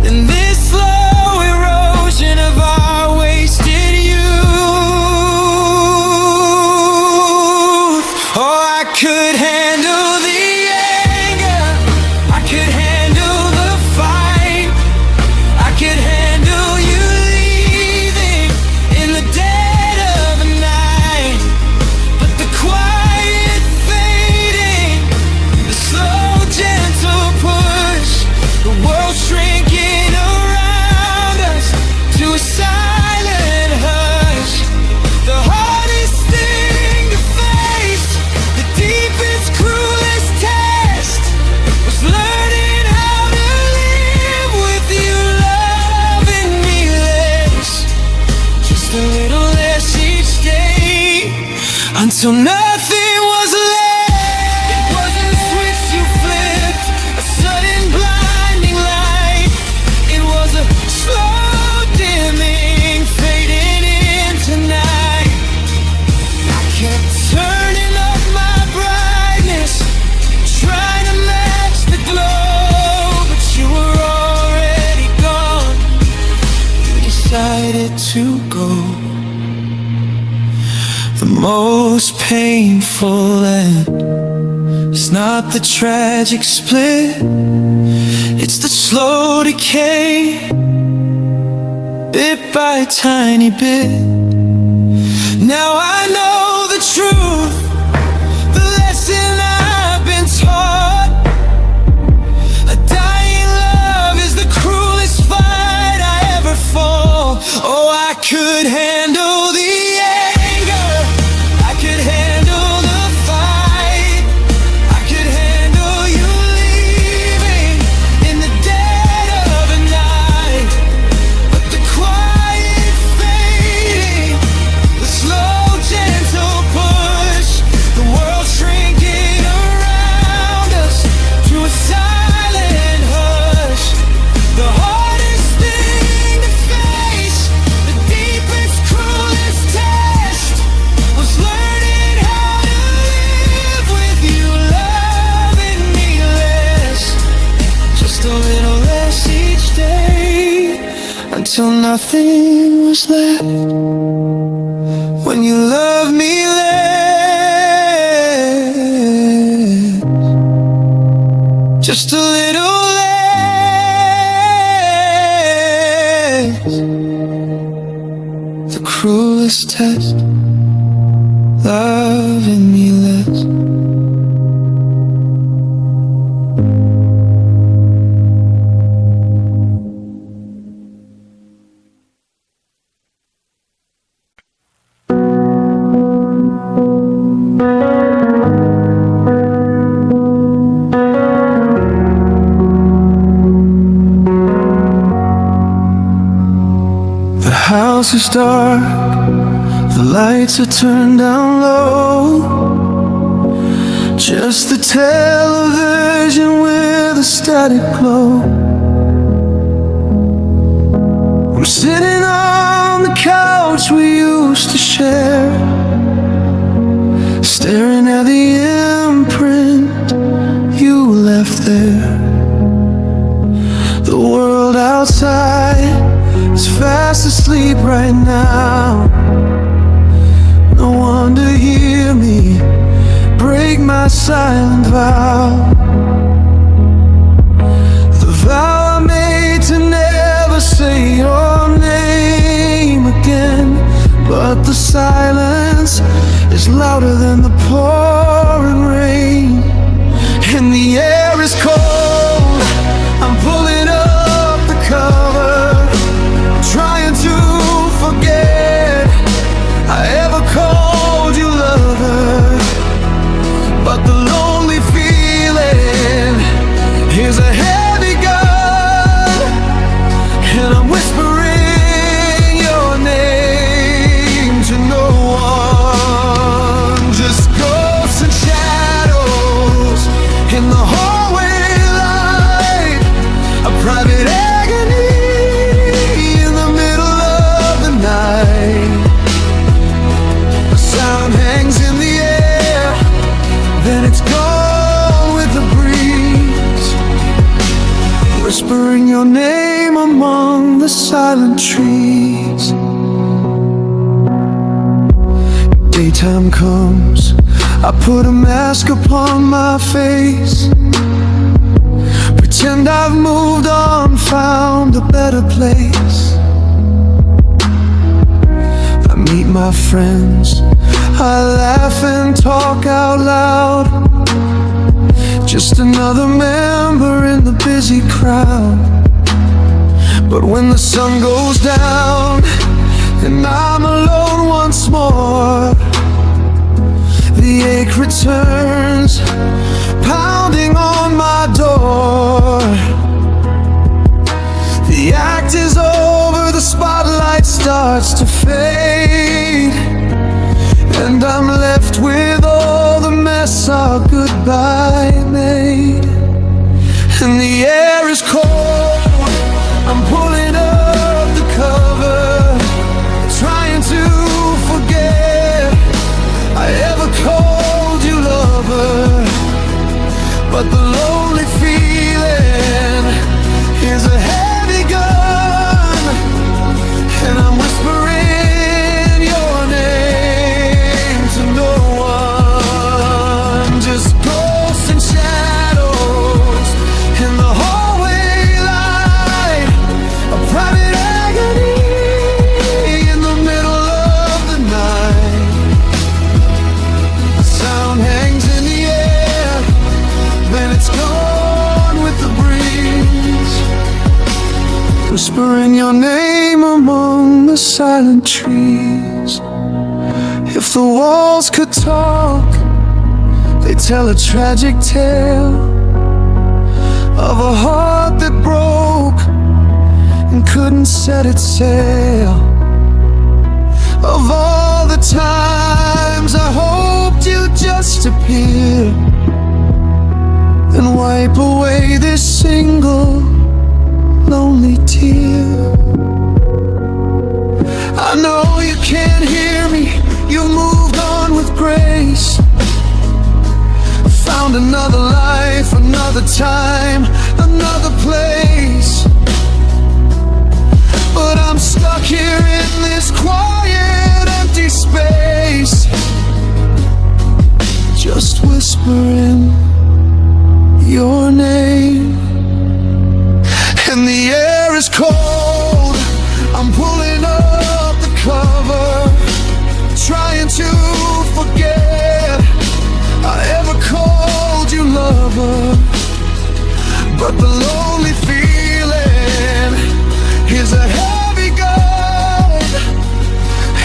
than this slow erosion of our wasted youth. Oh, I could handle the anger, I could handle the fight, I could handle you leaving in the dead of the night. But the quiet fading, the slow, gentle push, the world shrinking around us to a silent hush. The hardest thing to face, the deepest, cruelest test, was learning how to live with you loving me less, just a little less each day, until nothing was left. It wasn't a switch you flipped, a sudden blinding light. It was a slow dimming, fading into night. I kept turning up my brightness, trying to match the glow, but you were already gone. You decided to go. The most painful end, it's not the tragic split, it's the slow decay, bit by tiny bit. Now I know the truth, the lesson I've been taught. A dying love is the cruelest fight I ever fought. Oh, I could handle the anger, I could handle the fight, I could handle you leaving in the dead of the night. But the quiet fading, the slow, gentle push, till nothing was left. When you love me less, just a little less. The cruelest test, loving me less. The house is dark, the lights are turned down low. Just the television with a static glow. I'm sitting on the couch we used to share, staring at the imprint you left there. The world outside is fast asleep right now. No one to hear me break my silent vow. The vow I made to never say your name again. But the silence is louder than the pouring rain. And the air is cold, I'm pulling up the cover, trying to forget I ever called you lover. But the lonely feeling is a heavy gun, and I'm whispering your name to no one. Just ghosts and shadows in the hallway light, a private agony in the middle of the night. A sound hangs in the air, then it's gone with the breeze, whispering your name among the silent trees. Daytime comes, I put a mask upon my face, pretend I've moved on, found a better place. I meet my friends, I laugh and talk out loud, just another member in the busy crowd. But when the sun goes down and I'm alone once more, the ache returns, pounding on my door. The act is over, the spotlight starts to fade, and I'm left with all the mess our goodbye made. And the air is cold, I'm pulling up the cover, trying to forget I ever called you lover. But the lonely feeling is a heavy gun, and I'm whispering your name to no one. Just ghosts and shadows in the hallway light, a private agony in the middle of the night. The sound hangs in the air, then it's gone with the breeze, whispering your name among the silent trees. If the walls could talk, they'd tell a tragic tale of a heart that broke and couldn't set its sail. Of all the times I hoped you'd just appear and wipe away this single lonely tear. I know you can't hear me, you've moved on with grace, found another life, another time, another place. But I'm here in this quiet, empty space, just whispering your name. And the air is cold, I'm pulling up the cover, trying to forget I ever called you lover. But the lonely feeling is a heavy gun,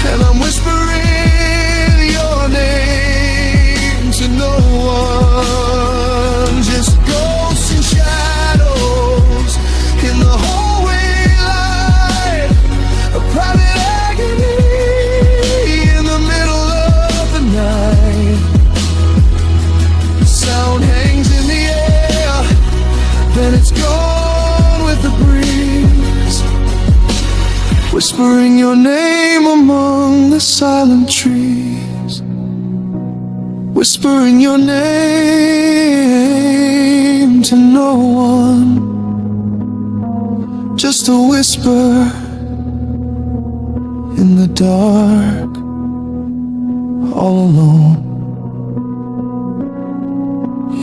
and I'm whispering your name to no one. Just ghosts and shadows in the hallway light, a private agony in the middle of the night. The sound hangs in the air, then it's gone with the breeze, whispering your name among the silent trees, whispering your name to no one, just a whisper in the dark, all alone.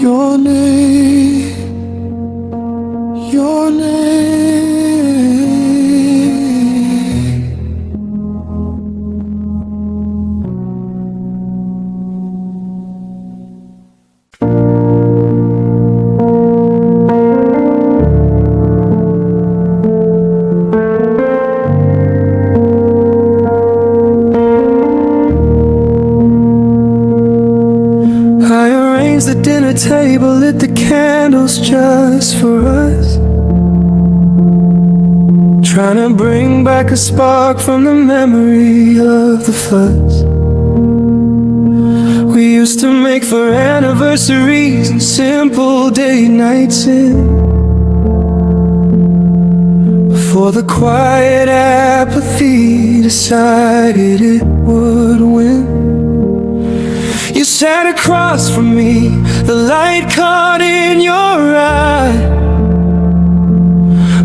Your name, your name. I arranged the dinner table, lit the candles just for us, trying to bring back a spark from the memory of the fuss we used to make for anniversaries and simple date nights in, before the quiet apathy decided it would win. You sat across from me, the light caught in your eye,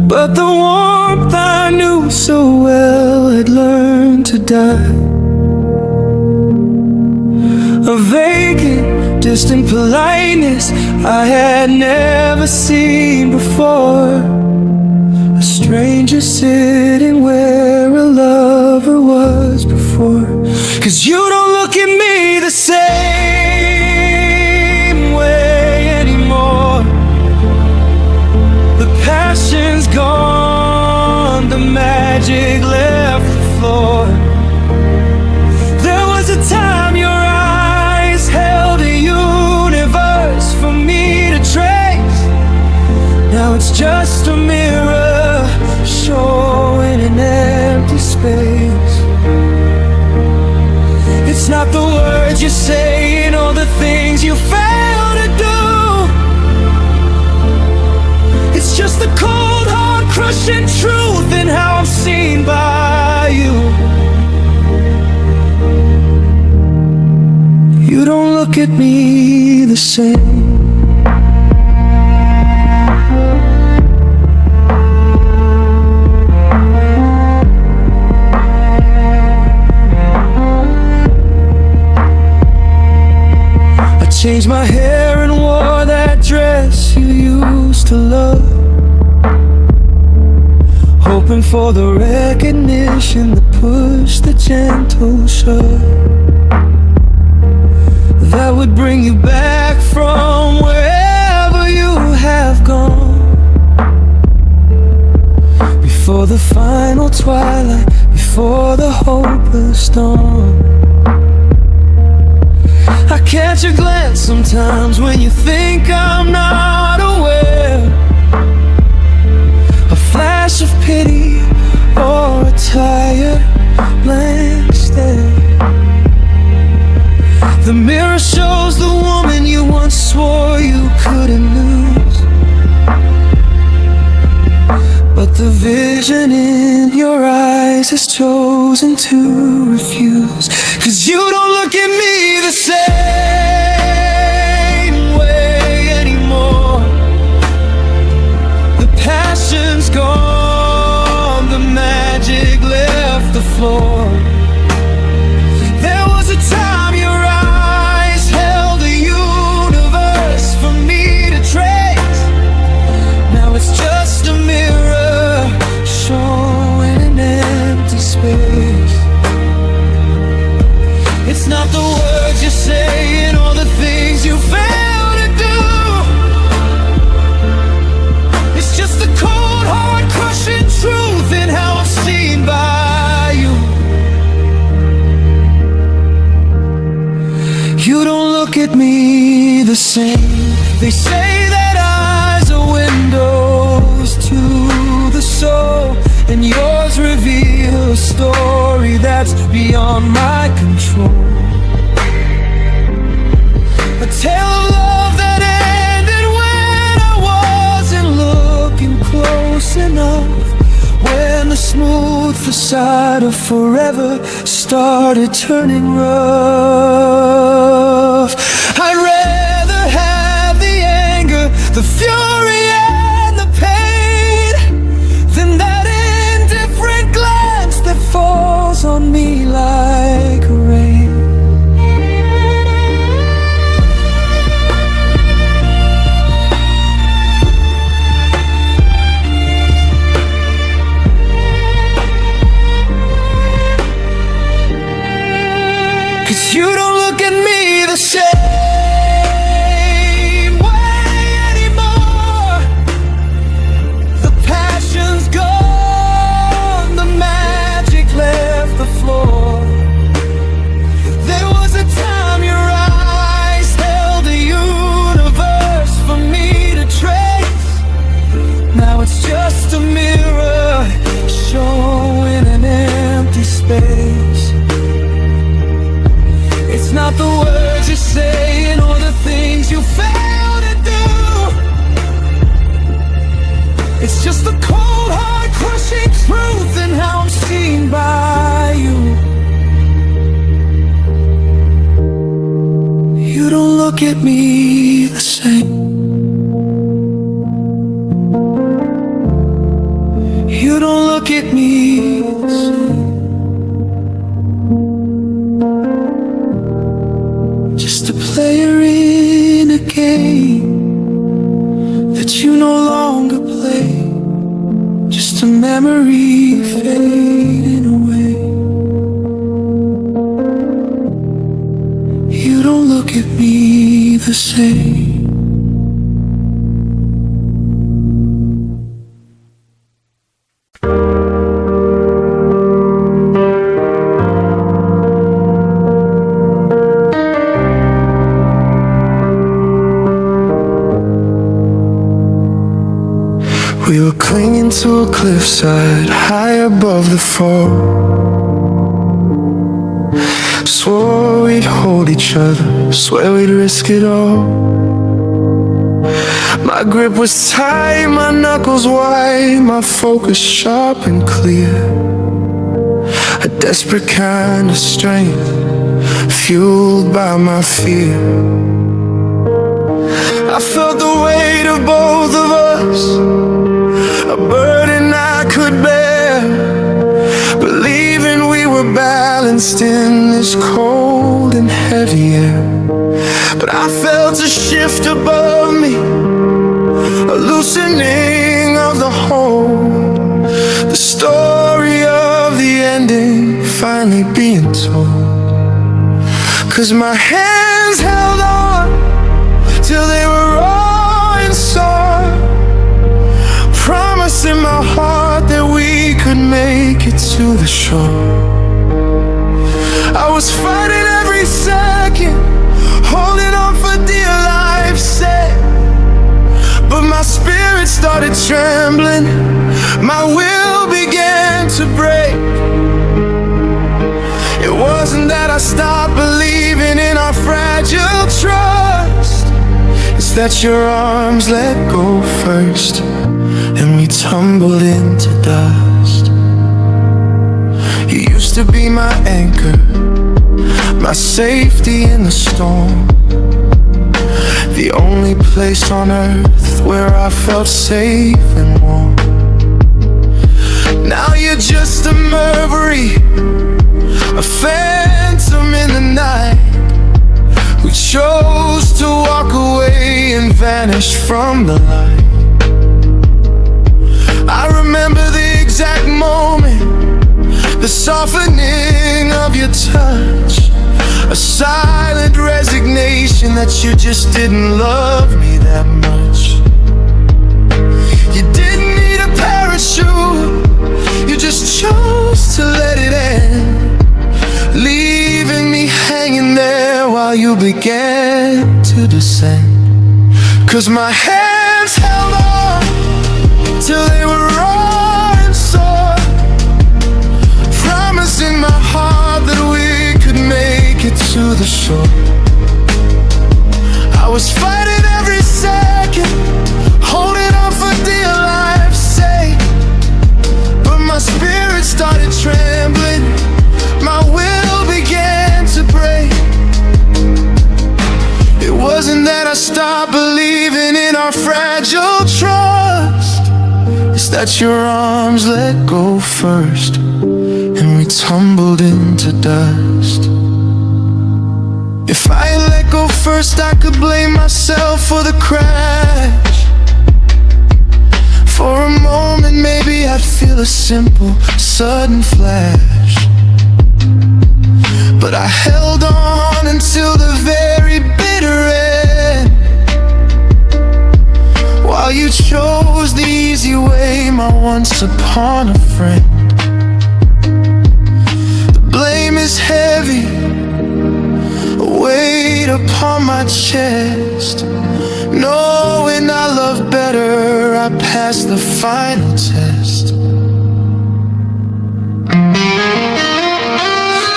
but the warmth I knew so well had learned to die. A vacant, distant politeness I had never seen before, a stranger sitting where a lover was before. 'Cause you don't look at me the same way anymore. The passion's gone, the magic left the floor. There was a time your eyes held a universe for me to trace. Now it's just a mirror showing an empty space. It's not the words you say or the things you fail to do. It's just the cold, hard, crushing truth in how I'm seen by you. You don't look at me the same. Changed my hair and wore that dress you used to love, hoping for the recognition, the push, the gentle shove that would bring you back from wherever you have gone. Before the final twilight, before the hopeless dawn, I catch a glance sometimes when you think I'm not aware, a flash of pity or a tired blank stare. The mirror shows the woman you once swore you couldn't lose, but the vision in your eyes has chosen to refuse. 'Cause you don't look at me the same way anymore. The passion's gone, the magic left same. They say that eyes are windows to the soul, and yours reveal a story that's beyond my control. A tale of love that ended when I wasn't looking close enough, when the smooth facade of forever started turning rough. I'd rather have the anger, the fury and the pain, than that indifferent glance that falls on me like rain. You don't look at me the same way anymore. The passion's gone, the magic left the floor. There was a time your eyes held a universe for me to trace. Now it's just a mirror showing an empty space. It's not the words you say or the things you fail to do. It's just the cold, hard, crushing truth and how I'm seen by you. You don't look at me the same. You don't look at me the same. Just a player in a game that you no longer play. Just a memory fading away. You don't look at me the same. We were clinging to a cliffside, high above the fall. Swore we'd hold each other, swear we'd risk it all. My grip was tight, my knuckles wide, my focus sharp and clear. A desperate kind of strength, fueled by my fear. I felt the weight of both of us, a burden I could bear, believing we were balanced in this cold and heavy air. But I felt a shift above me, a loosening of the hold, the story of the ending finally being told. 'Cause my hands held on till they were raw and sore, promising my heart that we could make it to the shore. I was fighting every second, holding on for dear life's sake. But my spirit started trembling, my will began to break. It wasn't that I stopped believing in our fragile trust, it's that your arms let go first, and we tumbled into dust. You used to be my anchor, my safety in the storm, the only place on earth where I felt safe and warm. Now you're just a memory, a phantom in the night, who chose to walk away and vanish from the light. I remember the exact moment, the softening of your touch, a silent resignation that you just didn't love me that much. You didn't need a parachute, you just chose to let it end, leaving me hanging there while you began to descend. 'Cause my hands held on till they were raw and sore, promising my heart that we could make it to the shore. I was fighting every second, holding on for dear life's sake, but my spirit started trembling, my will began to break. It wasn't that I stopped believing in our fragile trust, it's that your arms let go first and we tumbled into dust. If I had let go first, I could blame myself for the crash. For a moment, maybe I'd feel a simple, sudden flash, but I held on until the very bitter end. While you chose the easy way, my once upon a friend. The blame is heavy, a weight upon my chest, knowing I love better, I passed the final test.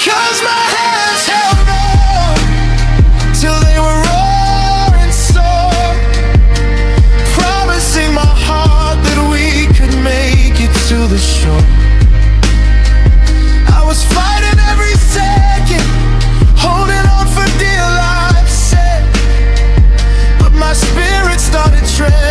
'Cause my hands held on till they were raw and sore, promising my heart that we could make it to the shore. I was fighting every second, holding on for dear life's sake, but my spirit started trembling,